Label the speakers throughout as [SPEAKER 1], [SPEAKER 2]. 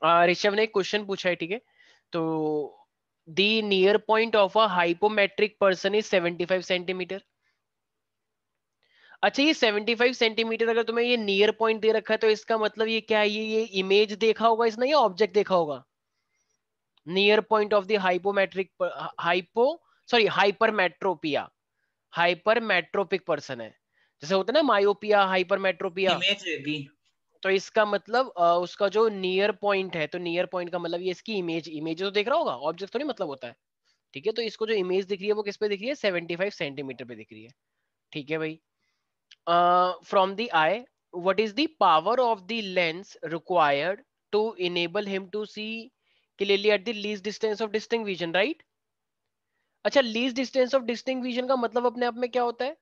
[SPEAKER 1] ऋषभ ने एक क्वेश्चन पूछा है, ठीक है। तो the near point of a hypometric person is 75 centimetre. अच्छा, ये 75 सेंटीमीटर अगर तुम्हें ये नियर पॉइंट दे रखा है तो इसका मतलब ये क्या है? ये इमेज देखा होगा इसने या ऑब्जेक्ट देखा होगा? Near point of the hypometric hypermetropia, hypermetropic person है। जैसे होता है ना मायोपिया, हाइपरमेट्रोपिया।
[SPEAKER 2] इमेज रहेगी।
[SPEAKER 1] तो इसका मतलब उसका जो नियर पॉइंट है, तो नियर पॉइंट का मतलब ये इसकी इमेज तो देख रहा होगा, ऑब्जेक्ट तो नहीं मतलब होता है। ठीक है, तो इसको जो इमेज दिख रही है वो किस पे दिख रही है? 75 सेंटीमीटर पे दिख रही है। ठीक है भाई। From the eye, what is the power of the lens required to enable him to see clearly at the least distance of distinct vision, right? अच्छा, least distance of distinct vision का मतलब अपने आप में क्या होता है?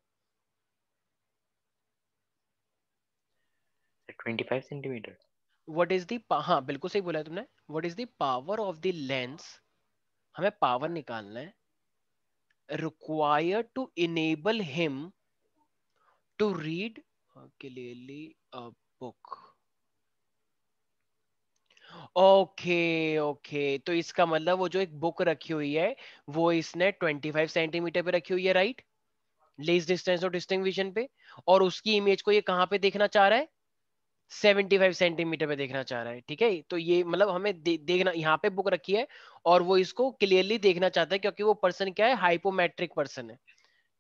[SPEAKER 3] 25 सेंटीमीटर।
[SPEAKER 1] व्हाट इज द, हाँ बिल्कुल सही बोला है तुमने। What is the power of the lens, हमें पावर निकालना है, required to enable him to read clearly a book। Okay okay, तो इसका मतलब वो जो एक बुक रखी हुई है वो इसने 25 सेंटीमीटर पे रखी हुई है, राइट? लीस्ट डिस्टेंस और डिस्टिंक्ट विजन पे। और उसकी इमेज को ये कहाँ पे देखना चाह रहा है? 75 सेंटीमीटर पे देखना चाह रहा है। ठीक है, तो ये मतलब हमें देखना, यहाँ पे बुक रखी है और वो इसको क्लियरली देखना चाहता है क्योंकि वो पर्सन क्या है? हाइपोमेट्रिक पर्सन है।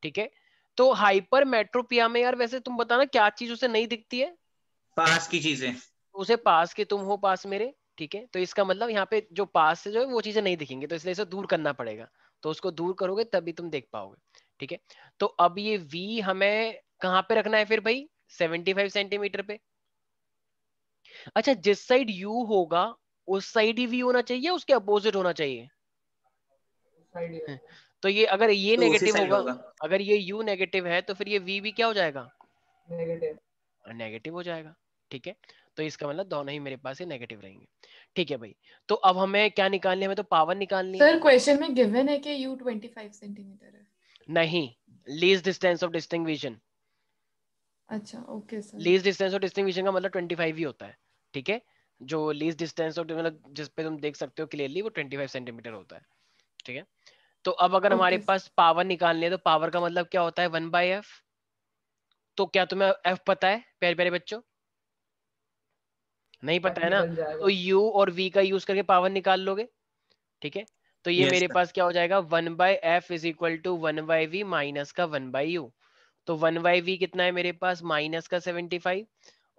[SPEAKER 1] ठीक है, तो हाइपर मेट्रोपिया में यार वैसे तुम बताना क्या चीज उसे नहीं दिखती है?
[SPEAKER 2] पास की चीजें।
[SPEAKER 1] उसे पास के, तुम हो पास मेरे। ठीक है, तो इसका मतलब यहाँ पे जो पास से जो है वो चीजें नहीं दिखेंगी, तो इसलिए इसे दूर करना पड़ेगा। तो उसको दूर करोगे तभी तुम देख पाओगे। ठीक है, तो अब ये V हमें कहाँ पे रखना है फिर भाई? 75 सेंटीमीटर पे। अच्छा, जिस साइड U होगा उस साइड ही V होना चाहिए, उसके अपोजिट होना चाहिए? तो ये अगर ये
[SPEAKER 2] तो उसी
[SPEAKER 1] नेगेटिव
[SPEAKER 2] साइड
[SPEAKER 1] होगा,
[SPEAKER 2] होगा।
[SPEAKER 1] अगर ये U नेगेटिव है तो फिर ये V भी क्या हो जाएगा?
[SPEAKER 4] नेगेटिव।
[SPEAKER 1] नेगेटिव हो जाएगा। ठीक है, तो इसका मतलब दोनों ही मेरे पास ही नेगेटिव रहेंगे। ठीक है भाई, तो अब हमें क्या निकालनी है? हमें तो पावर निकालनी है।
[SPEAKER 4] सर क्वेश्चन में गिवन है कि U 25 सेंटीमीटर है।
[SPEAKER 1] नहीं, least distance of distinct vision.
[SPEAKER 4] अच्छा okay sir.
[SPEAKER 1] Least distance of distinct vision का मतलब 25 ही होता है। ठीक है, जो लीस्ट डिस्टेंस ऑफ मतलब जिस पे तुम देख सकते हो क्लियरली वो 25 सेंटीमीटर होता है। ठीक है, तो अब अगर हमारे
[SPEAKER 4] ओके
[SPEAKER 1] पास पावर निकालनी है तो पावर का मतलब क्या होता है? 1/f। तो क्या तुम्हें f पता है प्यारे प्यारे बच्चों? नहीं पता है ना?
[SPEAKER 4] निकल जाएगा।
[SPEAKER 1] तो u और v का यूज करके पावर निकाल लोगे। ठीक है, तो ये
[SPEAKER 2] यस
[SPEAKER 1] मेरे
[SPEAKER 2] सर।
[SPEAKER 1] पास क्या हो जाएगा? 1/f is equal to 1/v minus का 1/u। तो 1/v कितना है मेरे पास? माइनस का 75।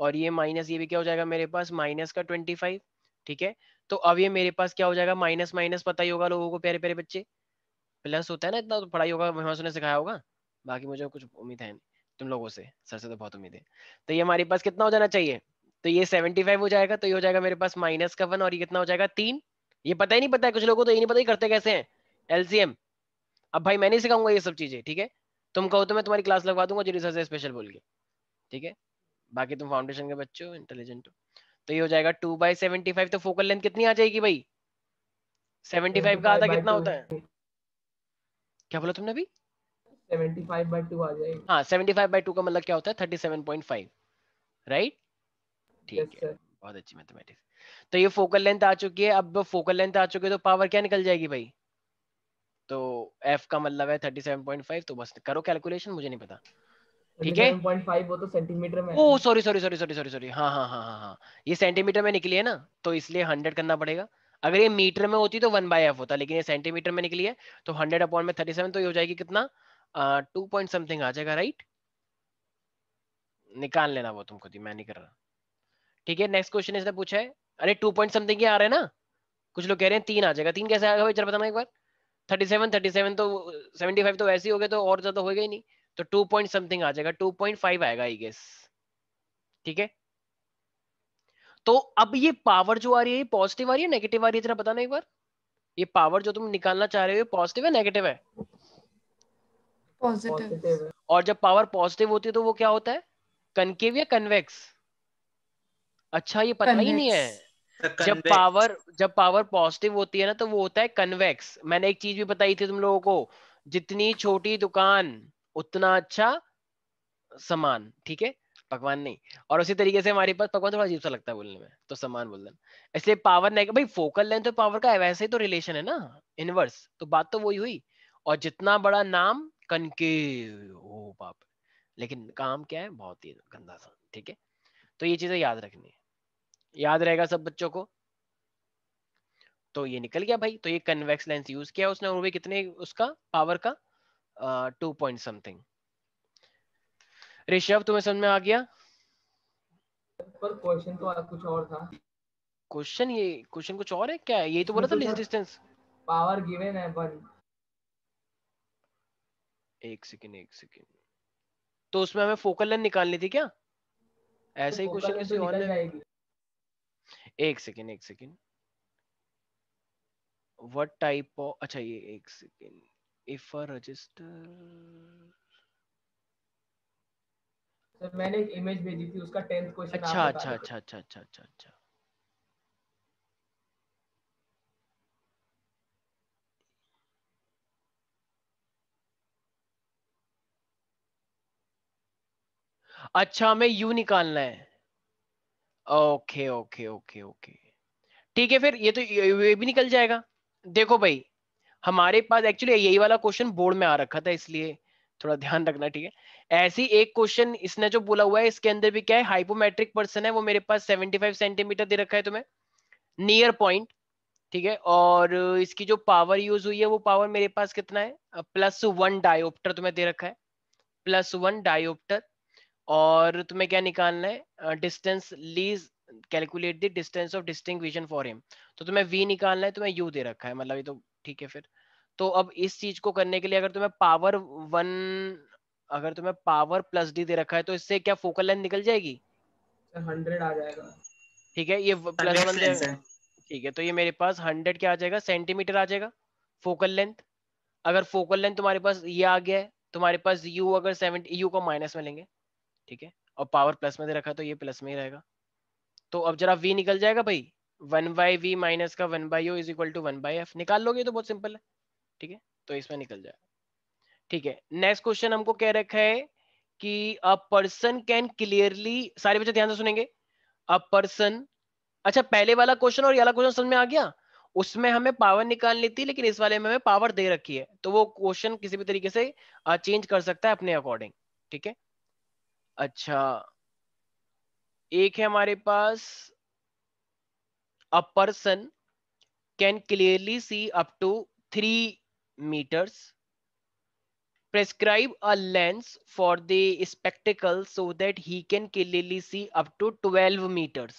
[SPEAKER 1] और ये माइनस, ये भी क्या हो जाएगा मेरे पास? माइनस का 25। ठीक है, तो अब ये मेरे पास क्या हो जाएगा? माइनस माइनस पता ही होगा लोगों को प्यारे प्यारे बच्चे, प्लस होता है ना, इतना तो पढ़ाई होगा, वहां से सिखाया होगा। बाकी मुझे कुछ उम्मीद है नहीं तुम लोगों से, सर से तो बहुत उम्मीद है। तो ये हमारे पास कितना हो जाना चाहिए? तो ये 75 हो जाएगा, तो ये हो जाएगा मेरे पास माइनस का 1, और ये कितना हो जाएगा? 3। ये पता ही नहीं, पता है कुछ लोगों को, तो ये नहीं पता ही करते कैसे हैं एलसीएम। अब भाई मैं नहीं सिखाऊंगा ये सब चीजें, ठीक है? तुम कहो तो मैं तुम्हारी क्लास लगवा दूंगा जी सर से स्पेशल बोल के। ठीक है, बाकी तुम फाउंडेशन के बच्चे हो, इंटेलिजेंट हो। तो ये हो जाएगा 2/75। तो फोकल लेंथ कितनी आ जाएगी भाई? 75 का आधा कितना
[SPEAKER 4] 75/2।
[SPEAKER 1] होता है? क्या बोला तुमने अभी?
[SPEAKER 4] 75/2 आ जाएगी।
[SPEAKER 1] हाँ, 75/2 का मतलब क्या होता है? 37.5, राइट? ठीक
[SPEAKER 4] यस
[SPEAKER 1] है,
[SPEAKER 4] सर।
[SPEAKER 1] बहुत अच्छी मैथमेटिक्स। तो ये फोकल लेंथ आ चुकी है। अब फोकल लेंथ आ चुकी है तो पावर क्या निकल जाएगी भाई? तो एफ का मतलब है 37.5, तो बस करो कैलकुलेशन, मुझे नहीं पता। ठीक है,
[SPEAKER 4] 37.5 वो तो सेंटीमीटर में
[SPEAKER 1] ओ
[SPEAKER 4] है।
[SPEAKER 1] Sorry sorry sorry sorry sorry sorry, हाँ हाँ हाँ हाँ हाँ, ये सेंटीमीटर में निकली है ना, तो इसलिए 100 करना पड़ेगा। अगर ये मीटर में होती तो 1/f होता, लेकिन ये सेंटीमीटर में निकली है तो 100 अपॉन में 37, तो ये हो जाएगी कितना? 2 पॉइंट समथिंग आ जाएगा, राइट? निकाल लेना वो तुम खुद ही, मैं नहीं कर रहा। ठीक है, नेक्स्ट क्वेश्चन इसने पूछा है। अरे 2 पॉइंट समथिंग ही आ रहा है ना? कुछ लोग कह रहे हैं 3 आ जाएगा। 3 कैसे आएगा भाई, जरा बताना एक बार। 37 तो 75 तो वैसे ही हो गए, तो और ज्यादा होएगा ही नहीं। तो 2 पॉइंट समथिंग आ जाएगा, 2.5 आएगा आई गेस। ठीक है, तो अब ये पावर जो आ रही है ये पॉजिटिव आ रही है नेगेटिव आ रही है, जरा बताना एक बार। ये पावर जो तुम निकालना चाह रहे हो ये पॉजिटिव है नेगेटिव है?
[SPEAKER 4] पॉजिटिव है।
[SPEAKER 1] और जब पावर पॉजिटिव होती है तो वो क्या होता है? कनकेव या कन्वेक्स? अच्छा, ये पता ही नहीं
[SPEAKER 4] कन्वेक्स।
[SPEAKER 1] है।
[SPEAKER 2] कन्वेक्स।
[SPEAKER 1] जब पावर पॉजिटिव होती है ना तो वो होता है कन्वेक्स। मैंने एक चीज भी बताई थी तुम लोगों को, जितनी छोटी दुकान उतना अच्छा सामान। ठीक है, पकवान नहीं। और उसी तरीके से हमारे पास पकवान थोड़ा अजीब सा लगता है बोलने में, तो समान बोल देना। इसलिए पावर नेगेटिव, भाई फोकल लेंथ और पावर का वैसे ही तो रिलेशन है ना, इनवर्स, तो बात तो वही हुई। और जितना बड़ा नाम कनकेव, ओ बाप, लेकिन काम क्या है, बहुत ही गंदा सा। ठीक है, तो ये चीजें याद रखनी है, याद रहेगा सब बच्चों को। तो ये निकल गया भाई, तो ये कन्वेक्स लेंस यूज किया उसने, और वो भी कितने उसका पावर का 2 पॉइंट समथिंग। ऋषभ तुम्हें समझ में आ गया?
[SPEAKER 4] पर क्वेश्चन तो कुछ और था।
[SPEAKER 1] क्वेश्चन, ये क्वेश्चन कुछ और है क्या? यही तो
[SPEAKER 4] इसमें
[SPEAKER 1] बोला था
[SPEAKER 4] तो
[SPEAKER 1] least
[SPEAKER 4] sir
[SPEAKER 1] distance.
[SPEAKER 4] Power given है पर
[SPEAKER 1] एक सेकेंड, एक सेकेंड, तो उसमें हमें फोकल लेंथ निकालनी थी क्या? ऐसा ही
[SPEAKER 4] फोकल
[SPEAKER 1] क्वेश्चन
[SPEAKER 4] लेंथ
[SPEAKER 1] किसी
[SPEAKER 4] तो
[SPEAKER 1] और
[SPEAKER 4] निकल
[SPEAKER 1] ने,
[SPEAKER 4] जाएगी।
[SPEAKER 1] एक सेकेंड, एक सेकेंड, व्हाट टाइप ऑफ, अच्छा ये एक second, if a resistor,
[SPEAKER 4] sir मैंने एक इमेज भेजी थी, उसका 10th क्वेश्चन आप
[SPEAKER 1] अच्छा
[SPEAKER 4] बता
[SPEAKER 1] अच्छा
[SPEAKER 4] रहे थे।
[SPEAKER 1] अच्छा अच्छा अच्छा अच्छा अच्छा। अच्छा हमें यू निकालना है, ओके ओके ओके ओके, ठीक है, फिर ये तो ये भी निकल जाएगा। देखो भाई, हमारे पास एक्चुअली यही वाला क्वेश्चन बोर्ड में आ रखा था, इसलिए थोड़ा ध्यान रखना, ठीक है। ऐसी एक क्वेश्चन इसने जो बोला हुआ है, इसके अंदर भी क्या है, हाइपोमेट्रिक पर्सन है, वो मेरे पास 75 सेंटीमीटर दे रखा है तुम्हें, नियर पॉइंट, ठीक है। और इसकी जो पावर यूज हुई है, वो पावर मेरे पास कितना है, +1 डायोप्टर तुम्हें दे रखा है, +1 डायोप्टर। और तुम्हें क्या निकालना है, distance lease, calculate the distance of distinct vision for him. तो तुम्हें वी निकालना है, तुम्हें यू दे रखा है, मतलब ये तो ठीक है फिर। तो अब इस चीज को करने के लिए अगर तुम्हें पावर 1, अगर तुम्हें पावर +d दे रखा है, तो इससे क्या फोकल लेंथ निकल जाएगी?
[SPEAKER 4] सर 100 आ जाएगा।
[SPEAKER 1] ठीक है, ये
[SPEAKER 2] कन्वेक्स
[SPEAKER 1] +1 दे,
[SPEAKER 2] लेंस है।
[SPEAKER 1] ठीक है, तो ये मेरे पास 100 क्या आ जाएगा, सेंटीमीटर आ जाएगा फोकल लेंथ। अगर फोकल लेंथ तुम्हारे पास ये आ गया है, तुम्हारे पास यू अगर 70, यू को माइनस में लेंगे, ठीक है, और पावर प्लस में दे रखा है, तो ये प्लस में ही रहेगा। तो अब जरा v निकल जाएगा भाई, 1/v माइनस का 1/u is equal to 1/f, निकाल लोगे तो बहुत सिंपल है, ठीक है, तो इसमें निकल जाएगा। ठीक है, नेक्स्ट क्वेश्चन हमको कह रखा है कि अ पर्सन कैन क्लियरली, सारे बच्चे ध्यान से सुनेंगे, अ पर्सन, अच्छा पहले वाला क्वेश्चन और ये वाला क्वेश्चन समझ में आ गया, उसमें हमें पावर निकालनी थी, लेकिन इस वाले में हमें पावर दे रखी है, तो वो क्वेश्चन किसी भी तरीके से चेंज कर सकता है अपने अकॉर्डिंग, ठीक है। अच्छा, एक है हमारे पास, a person can clearly see up to 3 meters, prescribe a lens for the spectacle so that he can clearly see up to 12 meters।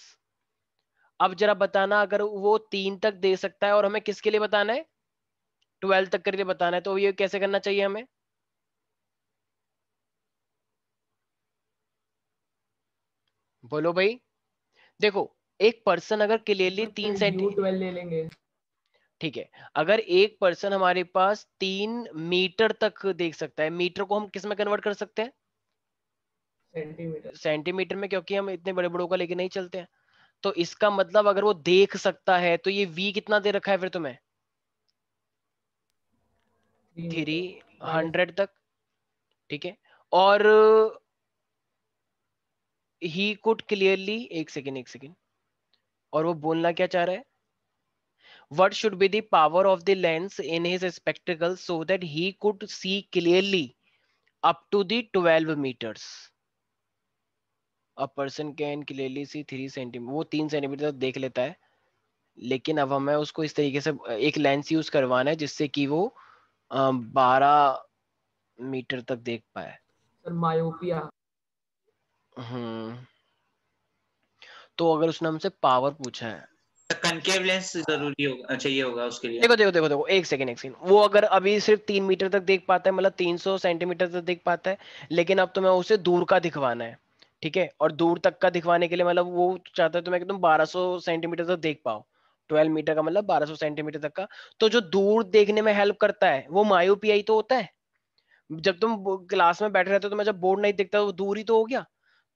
[SPEAKER 1] अब जरा बताना, अगर वो 3 तक दे सकता है और हमें किसके लिए बताना है, 12 तक के लिए बताना है, तो ये कैसे करना चाहिए हमें? बोलो भाई। देखो, एक पर्सन अगर क्लियरली
[SPEAKER 4] सर
[SPEAKER 1] 3
[SPEAKER 4] फिर U12 ले लेंगे।
[SPEAKER 1] ठीक है, अगर एक पर्सन हमारे पास 3 मीटर तक देख सकता है, मीटर को हम किस में कन्वर्ट कर सकते हैं,
[SPEAKER 4] सेंटीमीटर।
[SPEAKER 1] सेंटीमीटर में, क्योंकि हम इतने बड़े बड़ों का लेके नहीं चलते हैं। तो इसका मतलब अगर वो देख सकता है, तो ये v कितना दे रखा है फिर तुम्हें,
[SPEAKER 4] 3
[SPEAKER 1] थ्री
[SPEAKER 4] मीटर माइनस।
[SPEAKER 1] 100 तक, ठीक है। और ही कुड क्लियरली, एक सेकेंड एक सेकेंड, और वो बोलना क्या चाह रहा है, what should be the power of the lens in his spectacles so that he could see clearly up to the 12 meters। a person can clearly see 3 centimetre, वो 3 सेंटीमीटर तक देख लेता है, लेकिन अब हमें उसको इस तरीके से एक लेंस यूज करवाना है जिससे कि वो 12 मीटर तक देख पाए।
[SPEAKER 4] Sir myopia.
[SPEAKER 1] हम्म, तो अगर उसने हमसे पावर पूछा है,
[SPEAKER 2] कनकेव लेंस जरूरी होगा, चाहिए होगा उसके लिए।
[SPEAKER 1] देखो देखो देखो देखो, एक सेकेंड एक सेकेंड, वो अगर अभी सिर्फ 3 मीटर तक देख पाता है, मतलब 300 सेंटीमीटर तक देख पाता है, लेकिन अब तुम्हें उसे दूर का दिखवाना है, ठीक है, और दूर तक का दिखवाने के लिए मतलब वो चाहता है तुम्हें कि तुम 1200 सेंटीमीटर तक देख पाओ, 12 मीटर का मतलब 1200 सेंटीमीटर तक का। तो जो दूर देखने में हेल्प करता है वो मायोपिया ही तो होता है। जब तुम क्लास में बैठे रहते हो, तुम्हें जब बोर्ड नहीं दिखता, वो दूर ही तो हो गया,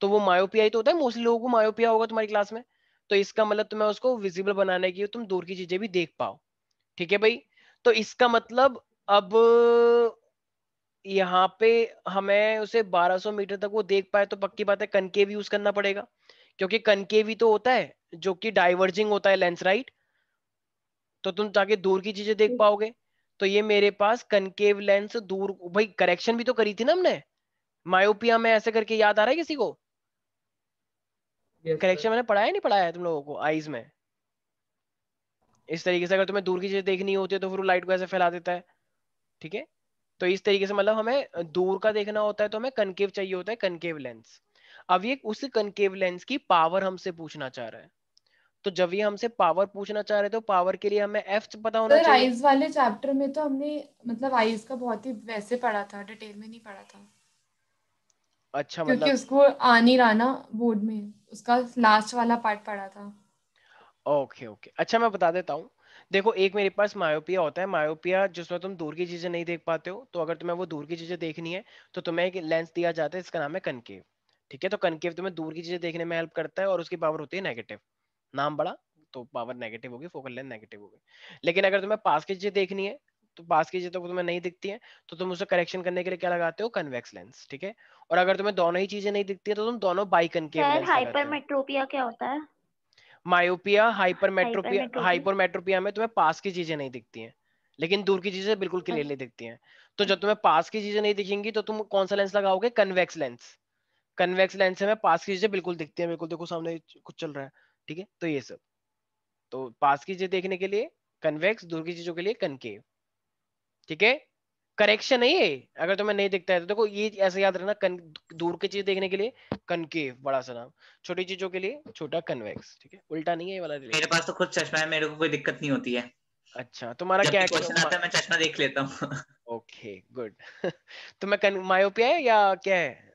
[SPEAKER 1] तो वो मायोपिया ही तो होता है, मोस्टली लोगों को मायोपिया होगा तुम्हारी क्लास में। तो इसका मतलब तुम्हें उसको विजिबल बनाने की, तुम दूर की चीजें भी देख पाओ, ठीक है भाई। तो इसका मतलब अब यहाँ पे हमें उसे 1200 मीटर तक वो देख पाए तो पक्की बात है कनकेव यूज करना पड़ेगा, क्योंकि कनकेव ही तो होता है जो कि डाइवर्जिंग होता है लेंस, राइट? तो तुम ताकि दूर की चीजें देख पाओगे। तो ये मेरे पास कनकेव लेंस दूर, भाई करेक्शन भी तो करी थी ना हमने मायोपिया में, ऐसे करके याद आ रहा है किसी को?
[SPEAKER 4] Yes
[SPEAKER 1] correction
[SPEAKER 4] sir.
[SPEAKER 1] मैंने पढ़ाया नहीं पढ़ाया है तुम लोगों को आईज में? इस तरीके से अगर तुम्हें दूर की चीजें देखनी होती है तो फिर लाइट को ऐसे फैला देता है, ठीक है? तो इस तरीके से मतलब हमें दूर का देखना होता है तो हमें कनकेव चाहिए होता है, कनकेव लेंस। अब ये उस कनकेव लेंस की पावर हमसे पूछना चाह रहा है, तो जब ये हमसे पावर पूछना चाह रहे तो पावर के लिए हमें एफ पता होना
[SPEAKER 3] सर
[SPEAKER 1] चाहिए।
[SPEAKER 3] आइज वाले चैप्टर में तो हमने मतलब आइज का बहुत ही वैसे पढ़ा था, डिटेल में नहीं पढ़ा था,
[SPEAKER 1] अच्छा
[SPEAKER 3] क्योंकि
[SPEAKER 1] मतलब
[SPEAKER 3] उसको आ नहीं रहा ना बोर्ड में, उसका लास्ट वाला पार्ट पढ़ा था।
[SPEAKER 1] ओके ओके, अच्छा मैं बता देता हूँ। देखो एक मेरे पास मायोपिया होता है, मायोपिया जिसमें तुम दूर की चीजें नहीं देख पाते हो, तो अगर तुम्हें वो दूर की चीजें देखनी है तो तुम्हें एक लेंस दिया जाता है, इसका नाम है कनकेव। ठीक है, तो कनकेव तुम्हें दूर की चीजें देखने में हेल्प करता है और उसकी पावर होती है नेगेटिव। नाम बड़ा तो पावर नेगेटिव होगी, फोकल लेंथ नेगेटिव होगी। लेकिन अगर तुम्हें पास की चीजें देखनी है तो पास की चीजें तो तुम्हें नहीं दिखती है, तो तुम उसे करेक्शन करने के लिए क्या लगाते हो? कन्वेक्स लेंस, ठीक है? और अगर तुम्हें दोनों ही चीजें नहीं दिखती है तो तुम दोनों बाई कनकेव
[SPEAKER 5] सर
[SPEAKER 1] लेंस लगाते हो।
[SPEAKER 5] हाइपरमेट्रोपिया क्या होता है?
[SPEAKER 1] Myopia, hypermetropia,
[SPEAKER 5] hypermetropia.
[SPEAKER 1] हाइपरमेट्रोपिया में तुम्हें पास की चीजें नहीं दिखती हैं, लेकिन दूर की चीजें बिल्कुल क्लियरली दिखती हैं। तो जब तुम्हें पास की चीजें नहीं दिखेंगी तो तुम कौन सा लेंस लगाओगे? Convex lens. कन्वेक्स लेंस से हमें पास की चीजें बिल्कुल दिखती हैं, बिल्कुल देखो सामने कुछ चल रहा है, ठीक है? तो ये सब, तो पास की चीजें देखने के लिए कन्वेक्स, दूर की चीजों के लिए कनकेव, ठीक है? करेक्शन है ये, अगर तुम्हें नहीं दिखता है तो देखो ये ऐसे याद रखना, दूर की चीज देखने के लिए कनकेव बड़ा सा नाम, छोटी चीजों के लिए छोटा कन्वेक्स, ठीक है? उल्टा नहीं है ये वाला
[SPEAKER 2] मेरे
[SPEAKER 1] रिलेशन।
[SPEAKER 2] पास तो खुद चश्मा है, मेरे को कोई दिक्कत नहीं होती है।
[SPEAKER 1] अच्छा तुम्हारा
[SPEAKER 2] जब
[SPEAKER 1] क्या
[SPEAKER 2] भी
[SPEAKER 1] है?
[SPEAKER 2] क्वेश्चन आता है मैं चश्मा देख लेता हूँ।
[SPEAKER 1] Okay good. तो मैं मायोपिया है या क्या है?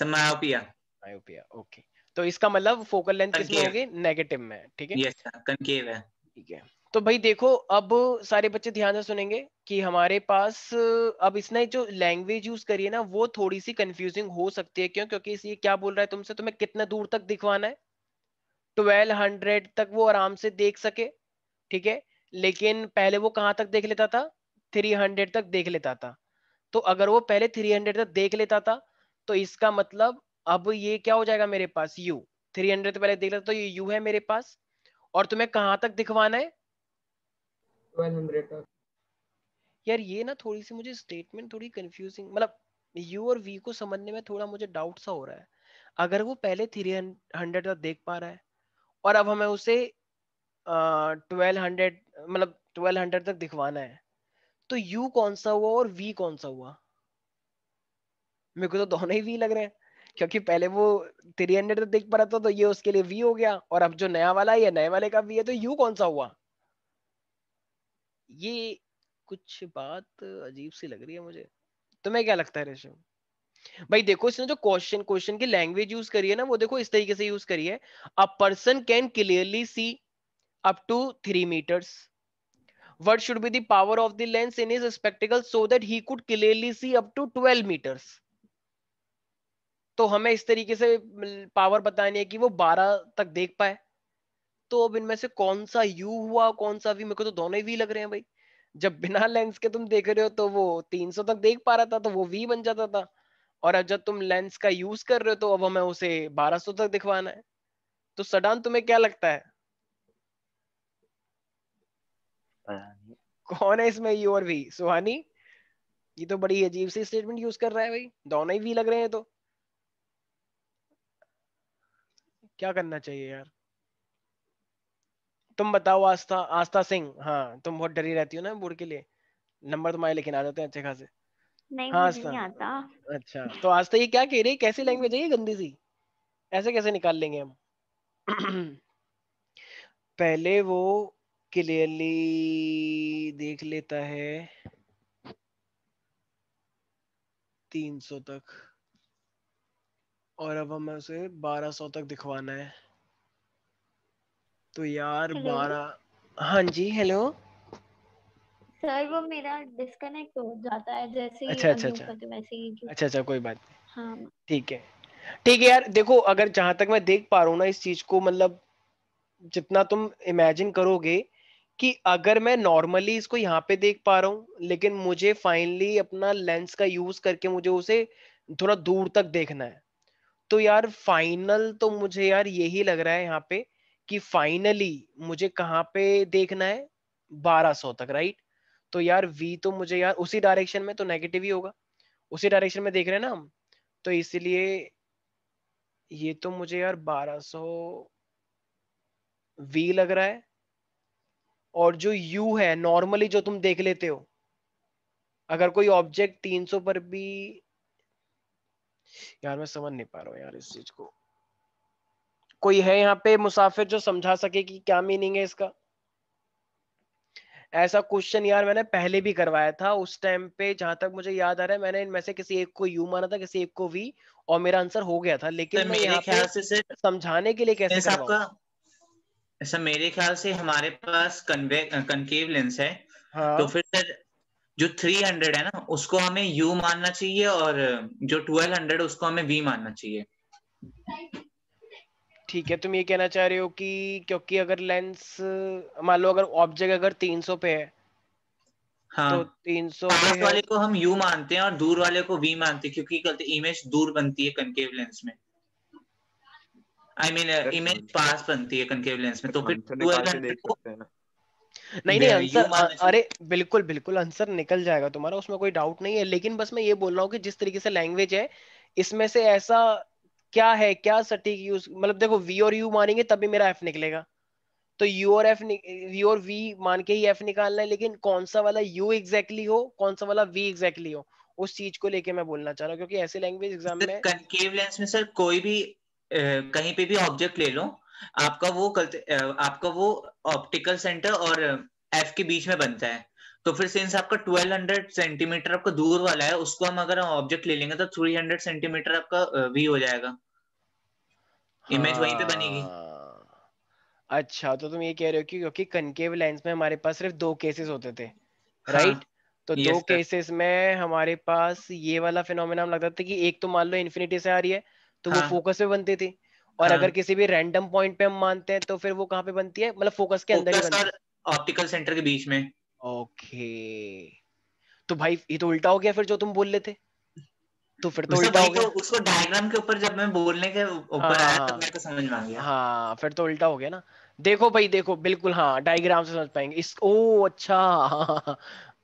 [SPEAKER 2] मायोपिया।
[SPEAKER 1] Myopia, okay. तो इसका मतलब फोकल लेंथ किस में
[SPEAKER 2] कनकेव।
[SPEAKER 1] होगी? नेगेटिव में, ठीक है?
[SPEAKER 2] यस सर, कनकेव है।
[SPEAKER 1] ठीक है। तो भाई देखो अब सारे बच्चे ध्यान से सुनेंगे कि हमारे पास अब इसने जो लैंग्वेज यूज करी है ना वो थोड़ी सी कंफ्यूजिंग हो सकती है। क्यों? क्योंकि ये क्या बोल रहा है तुमसे, तुम्हें कितना दूर तक दिखवाना है? 1200 तक वो आराम से देख सके, ठीक है? लेकिन पहले वो कहां तक देख लेता था? 300 तक देख लेता था। तो अगर वो पहले 300 तक देख लेता था तो इसका मतलब अब ये क्या हो जाएगा मेरे पास? यू। 300 तो पहले देख लेता तो ये यू है मेरे पास। और तुम्हें कहां तक दिखवाना है?
[SPEAKER 4] 1200 तक।
[SPEAKER 1] यार ये ना थोड़ी सी मुझे स्टेटमेंट थोड़ी कंफ्यूजिंग, मतलब यू और वी को समझने में थोड़ा मुझे डाउट सा हो रहा है। अगर वो पहले 300 तक देख पा रहा है और अब हमें उसे 1200 मतलब 1200 तक दिखवाना है, तो यू कौन सा हुआ और वी कौन सा हुआ? मेरे को तो दोनों ही वी लग रहे हैं, क्योंकि पहले वो 300 तक देख पा रहा था तो ये उसके लिए वी हो गया, और अब जो नया वाला है ये नए वाले का वी है, तो यू कौन सा हुआ? ये कुछ बात अजीब सी लग रही है मुझे। तुम्हें क्या लगता है ऋषभ? भाई देखो इसने जो क्वेश्चन क्वेश्चन की लैंग्वेज यूज करी है ना वो देखो इस तरीके से यूज करी है। A person can clearly see up to 3 meters. What should be the power of the lens in his spectacles so that he could clearly see up to 12 meters? तो हमें इस तरीके से पावर बतानी है कि वो 12 तक देख पाए। तो अब इनमें से कौन सा यू हुआ कौन सा वी? मेरे को तो दोनों ही वी लग रहे हैं भाई। जब बिना लेंस के तुम देख रहे हो तो वो 300 तक देख पा रहा था तो वो वी बन जाता था, और अब जब तुम लेंस का यूज कर रहे हो तो अब हमें उसे 1200 तक दिखवाना है। तो सडान तुम्हें क्या लगता है कौन है इसमें यू और वी? सुहानी, ये तो बड़ी अजीब सी स्टेटमेंट यूज कर रहा है भाई, दोनों ही वी लग रहे हैं, तो क्या करना चाहिए यार? तुम बताओ आस्था, आस्था सिंह, हाँ तुम बहुत डरी रहती हो ना बोर्ड के लिए, नंबर तुम्हारे लेकिन आ जाते हैं अच्छे खासे।
[SPEAKER 5] नहीं
[SPEAKER 1] हाँ
[SPEAKER 5] मुझे
[SPEAKER 1] आस्था,
[SPEAKER 5] नहीं आता।
[SPEAKER 1] अच्छा तो आस्था ये क्या कह रही है? कैसी लैंग्वेज है ये गंदी सी? ऐसे कैसे निकाल लेंगे हम? पहले वो क्लियरली देख लेता है 300 तक, और अब हमें उसे 1200 तक दिखवाना है। तो यार
[SPEAKER 5] हेलो
[SPEAKER 1] 12, हाँ जी हेलो।
[SPEAKER 5] सर, वो मेरा डिस्कनेक्ट हो जाता है जैसे ही
[SPEAKER 1] अच्छा अच्छा
[SPEAKER 5] अज्यूम
[SPEAKER 1] अच्छा,
[SPEAKER 5] करते वैसे ही जो।
[SPEAKER 1] अच्छा अच्छा कोई बात नहीं,
[SPEAKER 5] हाँ।
[SPEAKER 1] ठीक है। ठीक है यार देखो अगर जहां तक मैं देख पा रहा हूँ ना इस चीज को, मतलब जितना तुम इमेजिन करोगे कि अगर मैं नॉर्मली इसको यहाँ पे देख पा रहा हूँ, लेकिन मुझे फाइनली अपना लेंस का यूज करके मुझे उसे थोड़ा दूर तक देखना है, तो यार फाइनल तो मुझे यार यही लग रहा है यहाँ पे कि फाइनली मुझे कहाँ पे देखना है, 1200 तक, राइट? तो यार v तो मुझे यार उसी डायरेक्शन में तो नेगेटिव ही होगा, उसी डायरेक्शन में देख रहे हैं ना हम, तो इसलिए ये तो मुझे यार 1200 v लग रहा है। और जो u है नॉर्मली जो तुम देख लेते हो, अगर कोई ऑब्जेक्ट 300 पर भी, यार मैं समझ नहीं पा रहा हूँ यार इस चीज को, कोई है यहाँ पे मुसाफिर जो समझा सके कि क्या मीनिंग है इसका? ऐसा क्वेश्चन यार मैंने पहले भी करवाया था, उस टाइम पे जहां तक मुझे याद आ रहा है मैंने इनमें से किसी एक को यू माना था, किसी एक को वी, और मेरा आंसर हो गया था, लेकिन
[SPEAKER 2] सर
[SPEAKER 1] मैं
[SPEAKER 2] मेरे
[SPEAKER 1] यहाँ पे
[SPEAKER 2] ख्याल से सर,
[SPEAKER 1] समझाने के लिए कैसे
[SPEAKER 2] लेंस
[SPEAKER 1] करवाऊं?
[SPEAKER 2] आपका, सर मेरे ख्याल से हमारे पास कनकेव लेंस है, तो
[SPEAKER 1] हाँ
[SPEAKER 2] फिर सर जो 300 है ना उसको हमें यू मानना चाहिए, और जो 1200 उसको हमें वी मानना चाहिए।
[SPEAKER 1] ठीक है, तुम ये कहना चाह रहे हो कि क्योंकि अगर लेंस, मान लो अगर ऑब्जेक्ट अगर 300 पे है,
[SPEAKER 2] हाँ,
[SPEAKER 1] तो 300 पे
[SPEAKER 2] पास
[SPEAKER 1] है,
[SPEAKER 2] वाले को हम यू मानते हैं और दूर वाले को वी मानते हैं, क्योंकि कहते इमेज दूर बनती है कनकेव लेंस में, आई मीन इमेज पास बनती है कनकेव लेंस में, तो फिर
[SPEAKER 6] आंसर निकाल के
[SPEAKER 2] 1200
[SPEAKER 6] देख
[SPEAKER 2] को
[SPEAKER 6] सकते हैं ना।
[SPEAKER 1] नहीं नहीं आंसर,
[SPEAKER 2] यू मानना चाहिए।
[SPEAKER 1] अरे बिल्कुल बिल्कुल आंसर निकल जाएगा तुम्हारा, उसमें कोई डाउट नहीं है, लेकिन बस मैं ये बोल रहा हूँ कि जिस तरीके से लैंग्वेज है, इसमें से ऐसा क्या है, क्या सटीक यूज, मतलब देखो वी और यू मानेंगे तभी मेरा एफ निकलेगा, तो यू और एफ, वी और वी मान के ही एफ निकालना है, लेकिन कौन सा वाला यू एग्जैक्टली हो, कौन सा वाला वी एग्जैक्टली हो, उस चीज को लेके मैं बोलना चाह रहा हूँ, क्योंकि ऐसे लैंग्वेज एग्जाम में।
[SPEAKER 2] कनकेव लेंस में सर कोई भी कहीं पे भी ऑब्जेक्ट ले लो, आपका वो ऑप्टिकल सेंटर और एफ के बीच में बनता है, तो फिर सिंस आपका 1200 सेंटीमीटर आपका दूर वाला है, उसको हम अगर ऑब्जेक्ट ले लेंगे तो 300 सेंटीमीटर आपका वी हो जाएगा, इमेज वहीं पे बनेगी।
[SPEAKER 1] हाँ, अच्छा तो तुम ये कह रहे हो कि क्योंकि कनकेव लेंस में हमारे पास सिर्फ दो केसेस होते थे,
[SPEAKER 2] हाँ,
[SPEAKER 1] राइट? तो दो
[SPEAKER 2] यस सर।
[SPEAKER 1] केसेस में हमारे पास ये वाला फिनोमेना लगता था कि एक तो मान लो इन्फिनिटी से आ रही है, तो वो
[SPEAKER 2] हाँ
[SPEAKER 1] फोकस पे बनती थी, और अगर
[SPEAKER 2] हाँ,
[SPEAKER 1] किसी भी रैंडम पॉइंट पे हम मानते हैं तो फिर वो कहाँ पे बनती है, मतलब फोकस के अंदर ही
[SPEAKER 2] फोकस
[SPEAKER 1] बनती
[SPEAKER 2] और ऑप्टिकल सेंटर के बीच में।
[SPEAKER 1] है। ओके, तो भाई ये तो उल्टा हो गया फिर जो तुम बोल रहे थे, तो फिर तो
[SPEAKER 2] वैसे
[SPEAKER 1] उल्टा
[SPEAKER 2] वही
[SPEAKER 1] हो
[SPEAKER 2] तो,
[SPEAKER 1] गया।
[SPEAKER 2] उसको डायग्राम के ऊपर जब मैं बोलने के
[SPEAKER 1] हाँ
[SPEAKER 2] ऊपर
[SPEAKER 1] हाँ
[SPEAKER 2] आया तब
[SPEAKER 1] हाँ
[SPEAKER 2] मेरे को समझ में आ गया।
[SPEAKER 1] हाँ, फिर तो उल्टा हो गया ना। देखो भाई देखो, बिल्कुल हाँ, डायग्राम से समझ पाएंगे इस, ओ अच्छा हाँ,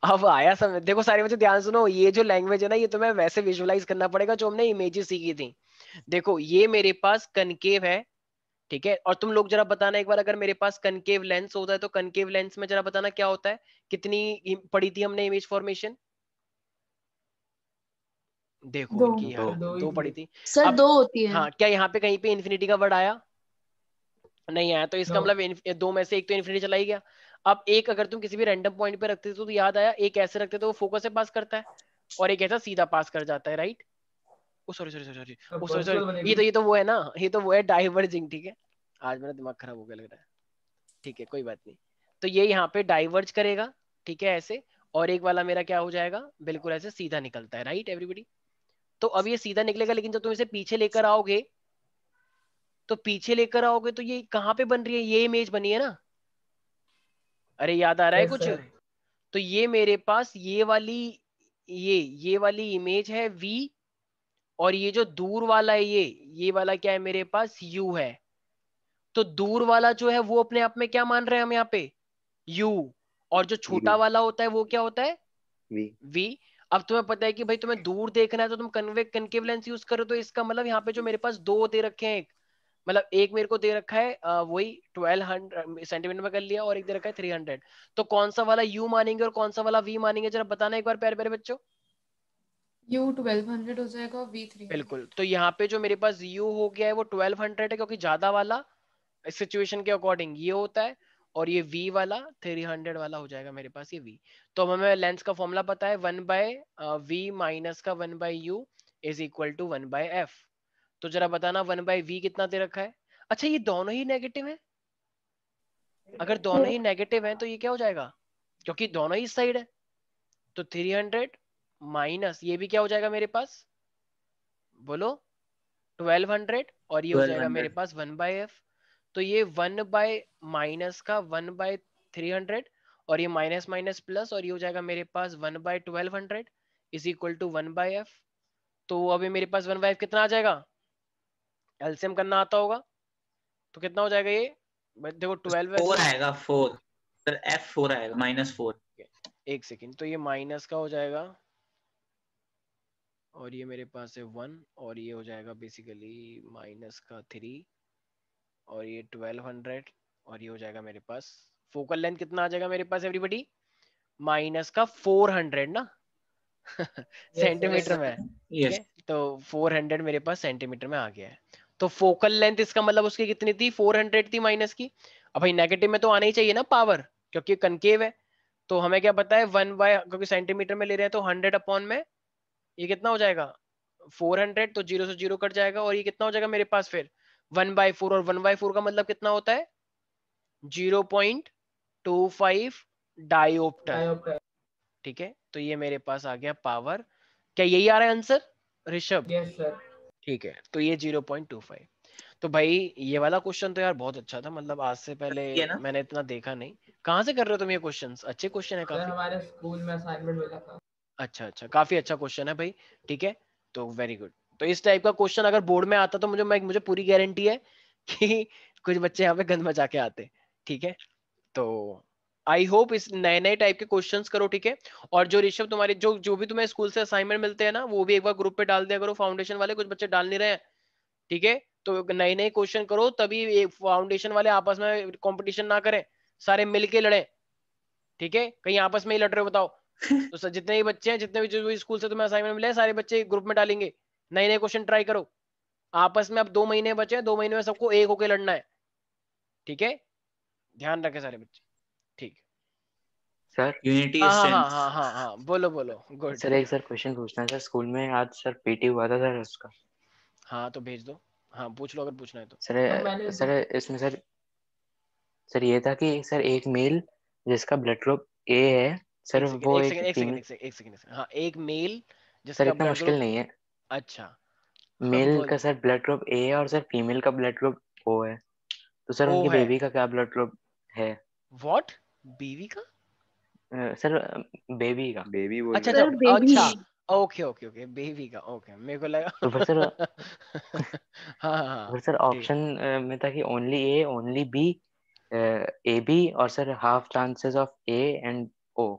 [SPEAKER 1] अब आया समझ। देखो सारे बच्चे ध्यान सुनो, ये जो लैंग्वेज है ना, ये तुम्हें वैसे विजुअलाइज करना पड़ेगा जो हमने इमेजेस सीखी थी। देखो ये मेरे पास कनकेव है, ठीक है, और तुम लोग जरा बताना एक बार, अगर मेरे पास कनकेव लेंस होता है तो कनकेव लेंस में जरा बताना क्या होता है, कितनी पढ़ी थी हमने इमेज फॉर्मेशन? देखो
[SPEAKER 3] दो।
[SPEAKER 1] इनकी
[SPEAKER 6] दो।
[SPEAKER 1] हालत,
[SPEAKER 4] दो ही
[SPEAKER 1] दो पढ़ी
[SPEAKER 4] थी।
[SPEAKER 1] थी।
[SPEAKER 7] सर
[SPEAKER 1] अब
[SPEAKER 7] 2 होती है।
[SPEAKER 1] हाँ, क्या यहाँ पे कहीं पे इन्फिनिटी का वर्ड आया? नहीं आया, तो इसका
[SPEAKER 4] नो।
[SPEAKER 1] मतलब दो में से एक तो इन्फिनिटी चला ही गया। अब एक अगर तुम किसी भी रैंडम पॉइंट पे रखते तो याद आया, एक ऐसे रखते तो वो फोकस से पास करता है, और एक ऐसा सीधा पास कर जाता है, राइट? ओ सॉरी सॉरी सॉरी सॉरी,
[SPEAKER 4] अब
[SPEAKER 1] ओ सॉरी सॉरी,
[SPEAKER 4] वर्चुअल बनेगी।
[SPEAKER 1] ये तो वो है ना, ये तो वो है डाइवर्जिंग, ठीक है। आज मेरा दिमाग खराब हो गया लग रहा है, ठीक है कोई बात नहीं। तो ये यहाँ पे डाइवर्ज करेगा, ठीक है ऐसे, और एक वाला मेरा क्या हो जाएगा, बिल्कुल ऐसे सीधा निकलता है, राइट एवरीबॉडी? तो अब ये सीधा निकलेगा, लेकिन जब तुम इसे पीछे लेकर आओगे, तो पीछे लेकर आओगे तो ये कहाँ पे बन रही है, ये इमेज बनी है ना, अरे याद आ रहा है
[SPEAKER 4] यस
[SPEAKER 1] कुछ?
[SPEAKER 4] सर।
[SPEAKER 1] तो ये मेरे पास ये वाली, ये वाली इमेज है v, और ये जो दूर वाला है ये वाला क्या है मेरे पास, u है। तो दूर वाला जो है वो अपने आप में क्या मान रहे हैं हम यहाँ पे, u, और जो छोटा वाला होता है वो क्या होता है,
[SPEAKER 6] वी।
[SPEAKER 1] v। अब तुम्हें पता है कि भाई तुम्हें दूर देखना है तो तुम कनकेव लेंस यूज करो, तो इसका मतलब यहाँ पे जो मेरे पास दो दे रखे हैं, एक मतलब एक मेरे को दे रखा है वही 1200 सेंटीमीटर में कर लिया, और एक दे रखा है 300, तो कौन सा वाला u मानेंगे और कौन सा वाला v मानेंगे, जरा बताना एक बार प्यारे प्यारे बच्चों।
[SPEAKER 3] U 1200 हो जाएगा और V 300।
[SPEAKER 1] बिल्कुल, तो यहाँ पे जो मेरे पास u हो गया है वो 1200 है, क्योंकि ज्यादा वाला सिचुएशन के अकॉर्डिंग ये होता है, और ये v वाला 300 वाला हो जाएगा मेरे पास ये v। तो अब हमें लेंस का फॉर्मूला पता है, 1/v माइनस का 1/u is equal to 1/f। तो जरा बताना 1/v कितना दे रखा है? अच्छा ये दोनों ही नेगेटिव है, अगर दोनों ही नेगेटिव हैं तो ये क्या हो जाएगा, क्योंकि दोनों ही इस साइड है, तो 300 माइनस ये भी क्या हो जाएगा मेरे पास, बोलो 1200, और ये हो जाएगा मेरे
[SPEAKER 2] 1200।
[SPEAKER 1] पास 1/f। तो ये 1 बाय माइनस का 1/300 और ये माइनस माइनस प्लस, और ये हो जाएगा मेरे पास 1/1200 इज इक्वल टू 1/f। तो अभी मेरे पास 1/f कितना आ जाएगा, एलसीएम करना आता होगा तो कितना हो जाएगा ये, देखो 12 वैसे
[SPEAKER 2] 4 आएगा, 4 सर, F4 आएगा, -4।
[SPEAKER 1] एक सेकेंड, तो ये माइनस का हो जाएगा और ये मेरे पास है 1, और ये हो जाएगा बेसिकली माइनस का 3, और ये 1200, और ये हो जाएगा मेरे पास फोकल लेंथ कितना आ जाएगा मेरे पास एवरीबडी, माइनस का 400 ना सेंटीमीटर में, ठीक
[SPEAKER 2] यस
[SPEAKER 1] है। तो 400 मेरे पास सेंटीमीटर में आ गया है। तो फोकल लेंथ इसका मतलब उसकी कितनी थी, 400 थी माइनस की। अब भाई नेगेटिव में तो आना ही चाहिए ना पावर, क्योंकि कनकेव है। तो हमें क्या पता है 1 बाय, क्योंकि सेंटीमीटर में ले रहे हैं तो 100 अपॉन में ये कितना हो जाएगा 400, तो 0 से 0 कट जाएगा, और ये कितना हो जाएगा मेरे पास फिर 1/4, और 1/4 का मतलब कितना होता है 0.25 डायोप्टर, ठीक है। तो ये मेरे पास आ गया पावर, क्या यही आ रहा है आंसर ऋषभ?
[SPEAKER 4] Yes sir.
[SPEAKER 1] ठीक है, तो ये 0.25। तो भाई ये वाला क्वेश्चन तो यार बहुत अच्छा था, मतलब आज से पहले
[SPEAKER 2] ये ना,
[SPEAKER 1] मैंने इतना देखा नहीं। कहाँ से कर रहे हो तुम ये क्वेश्चंस, अच्छे क्वेश्चन है
[SPEAKER 4] सर
[SPEAKER 1] काफी।
[SPEAKER 4] हमारे स्कूल में असाइनमेंट मिला था।
[SPEAKER 1] अच्छा अच्छा, काफी अच्छा क्वेश्चन है भाई, ठीक है। तो वेरी गुड। तो इस टाइप का क्वेश्चन अगर बोर्ड में आता तो मुझे पूरी गारंटी है कि कुछ बच्चे यहाँ पे गंद मचा के आते, ठीक है। तो आई होप इस नए नए टाइप के क्वेश्चंस करो, ठीक है। और जो ऋषभ तुम्हारे जो जो भी तुम्हें स्कूल से असाइनमेंट मिलते हैं ना, वो भी एक बार ग्रुप पे डाल दिया करो, फाउंडेशन वाले कुछ बच्चे डाल नहीं रहे हैं, ठीक है। तो नए नए क्वेश्चन करो, तभी फाउंडेशन वाले आपस में कंपटीशन ना करें, सारे मिलके लड़े, ठीक है। कहीं आपस में ही लड़ रहे हो बताओ। तो सर जितने भी बच्चे हैं, जितने भी जो भी स्कूल से तुम्हें असाइनमेंट मिले हैं, सारे बच्चे ग्रुप में डालेंगे, नए नए क्वेश्चन ट्राई करो आपस में। अब 2 महीने बचे हैं, 2 महीने में सबको एक होके लड़ना है, ठीक है। ध्यान रखें सारे बच्चे, ठीक।
[SPEAKER 6] सर
[SPEAKER 2] यूनिटी
[SPEAKER 1] हाँ हाँ हाँ
[SPEAKER 2] स्ट्रेंथ।
[SPEAKER 1] हाँ हाँ हाँ, बोलो बोलो, गुड।
[SPEAKER 6] सर एक सर क्वेश्चन पूछना है सर, स्कूल में आज सर पीटी हुआ था सर उसका।
[SPEAKER 1] हाँ तो भेज दो, हाँ पूछ लो अगर पूछना है तो।
[SPEAKER 4] सर मैंने
[SPEAKER 6] सर इसमें सर सर ये था कि सर एक मेल जिसका ब्लड ग्रुप ए है सर,
[SPEAKER 1] एक सेकंड
[SPEAKER 6] वो
[SPEAKER 1] एक
[SPEAKER 6] एक
[SPEAKER 1] सेकंड एक सेकंड
[SPEAKER 6] फीमेल।
[SPEAKER 1] एक सेकंड एक सेकंड हाँ, एक मेल
[SPEAKER 6] सर
[SPEAKER 1] जिसका
[SPEAKER 6] इतना
[SPEAKER 1] ब्लड
[SPEAKER 6] मुश्किल
[SPEAKER 1] ग्रुप,
[SPEAKER 6] नहीं है।
[SPEAKER 1] अच्छा
[SPEAKER 6] मेल
[SPEAKER 1] बोल
[SPEAKER 6] का
[SPEAKER 1] दो।
[SPEAKER 6] सर ब्लड ग्रुप ए है और सर फीमेल का ब्लड ग्रुप ओ है, तो सर
[SPEAKER 1] ओ
[SPEAKER 6] उनकी
[SPEAKER 1] है,
[SPEAKER 6] बेबी का क्या ब्लड ग्रुप है?
[SPEAKER 1] व्हाट, बीवी का,
[SPEAKER 6] सर बेबी का।
[SPEAKER 7] बेबी बोल
[SPEAKER 1] अच्छा
[SPEAKER 7] रहा है।
[SPEAKER 5] सर
[SPEAKER 1] अच्छा
[SPEAKER 5] बेबी।
[SPEAKER 1] अच्छा, ओके ओके ओके, बेबी का, ओके मेरे को लगा
[SPEAKER 6] तो फिर सर
[SPEAKER 1] हाँ हाँ हाँ,
[SPEAKER 6] फिर सर
[SPEAKER 1] ठीक
[SPEAKER 6] ऑप्शन में था कि only A, only B, A B, और sir half chances of A and O.
[SPEAKER 1] है,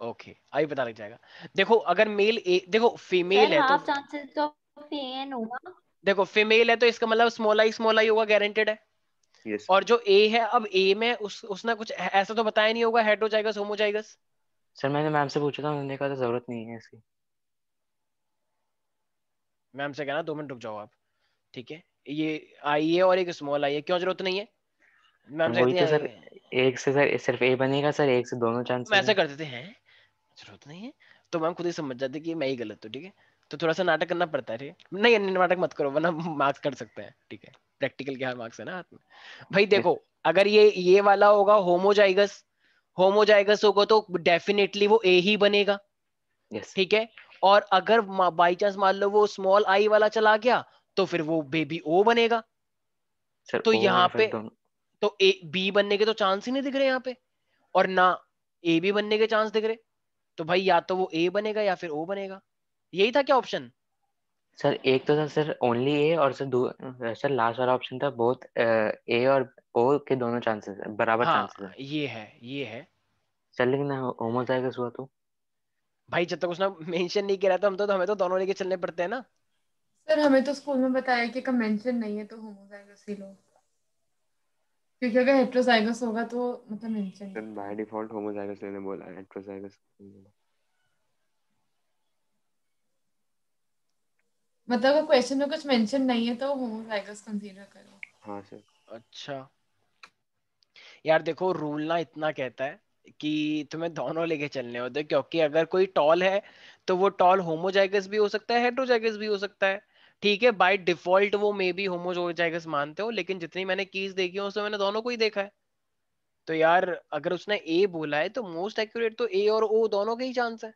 [SPEAKER 1] ओके अभी पता लग जाएगा। देखो अगर मेल ए, देखो
[SPEAKER 5] सर
[SPEAKER 1] फीमेल है तो,
[SPEAKER 5] हाफ चांसेस ऑफ एन होगा।
[SPEAKER 1] देखो फीमेल है तो इसका मतलब स्मॉल आई होगा, गारंटेड है।
[SPEAKER 7] यस
[SPEAKER 1] और जो ए है, अब ए में उसने कुछ ऐसा तो बताया नहीं होगा हेटेरोजाइगस होमोजाइगस।
[SPEAKER 6] सर मैंने मैम से पूछा था, उन्होंने कहा था जरूरत नहीं है इसकी।
[SPEAKER 1] मैम से कहना 2 मिनट रुक जाओ आप, ठीक है। ये आई है और एक स्मॉल आई है, क्यों जरूरत नहीं है,
[SPEAKER 6] सर
[SPEAKER 1] मैम से
[SPEAKER 6] वही
[SPEAKER 1] कहती
[SPEAKER 6] तो सर,
[SPEAKER 1] है
[SPEAKER 6] एक से सर सिर्फ ए बनेगा सर, एक से दोनों
[SPEAKER 1] हम
[SPEAKER 6] चांसेस
[SPEAKER 1] ऐसा
[SPEAKER 6] हैं।
[SPEAKER 1] कर देते हैं, जरूरत नहीं है। तो मैम खुद ही समझ जाती है कि मैं ही गलत हूँ, ठीक है। तो थोड़ा सा नाटक करना पड़ता है, ठीक है। नहीं नहीं, नाटक मत करो वरना मार्क्स कट सकते हैं, ठीक है। प्रैक्टिकल के हर मार्क्स है ना हाथ में। भाई
[SPEAKER 6] यस
[SPEAKER 1] देखो, अगर ये वाला होगा होमोजाइगस, होमोजाइगस होगा तो डेफिनेटली वो ए ही बनेगा,
[SPEAKER 6] यस
[SPEAKER 1] ठीक है। और अगर बाई चांस मान लो वो स्मॉल आई वाला चला गया, तो फिर वो बेबी ओ बनेगा।
[SPEAKER 6] सर,
[SPEAKER 1] तो
[SPEAKER 6] ओ और
[SPEAKER 1] यहाँ
[SPEAKER 6] फिर
[SPEAKER 1] पे
[SPEAKER 6] दोनों।
[SPEAKER 1] तो ए बी बनने के तो चांस ही नहीं दिख रहे यहाँ पे, और ना ए बी बनने के चांस दिख रहे। तो भाई या तो वो ए बनेगा या फिर ओ बनेगा, यही था क्या ऑप्शन।
[SPEAKER 6] सर एक तो था सर ओनली ए, और सर लास्ट वाला ऑप्शन था बोथ ए और ओ के दोनों चांसेस बराबर चांसेस
[SPEAKER 1] हाँ
[SPEAKER 6] है।
[SPEAKER 1] ये है।
[SPEAKER 6] सर लेकिन होमोजाइगस हुआ तो?
[SPEAKER 1] भाई जब तक उसने मेंशन नहीं किया था, तो हमें तो दोनों लेके चलने पड़ते हैं ना।
[SPEAKER 3] सर हमें तो स्कूल में बताया कि कन्वेंशन नहीं है तो होमोजाइगस ही लो, क्योंकि अगर हेट्रोजाइगस होगा तो मतलब मेंशन
[SPEAKER 7] सर
[SPEAKER 3] नहीं है।
[SPEAKER 7] बाय डिफॉल्ट होमोजाइगस लेने बोला है, हेट्रोजाइगस।
[SPEAKER 3] मतलब अगर क्वेश्चन में कुछ मेंशन नहीं है तो होमोजाइगस कंसीडर करो।
[SPEAKER 7] हाँ सर।
[SPEAKER 1] अच्छा यार देखो, रूल ना इतना कहता है कि तुम्हें दोनों लेके चलने होते हैं, क्योंकि अगर कोई टॉल है तो वो टॉल होमोजाइगस भी हो सकता है, हेट्रोजाइगस भी हो सकता है, ठीक है। बाय डिफॉल्ट वो मे बी होमोजाइगस मानते हो, लेकिन जितनी मैंने कीज देखी है उसमें मैंने दोनों को ही देखा है। तो यार अगर उसने ए बोला है तो मोस्ट एक्यूरेट तो ए और ओ दोनों के ही चांस है।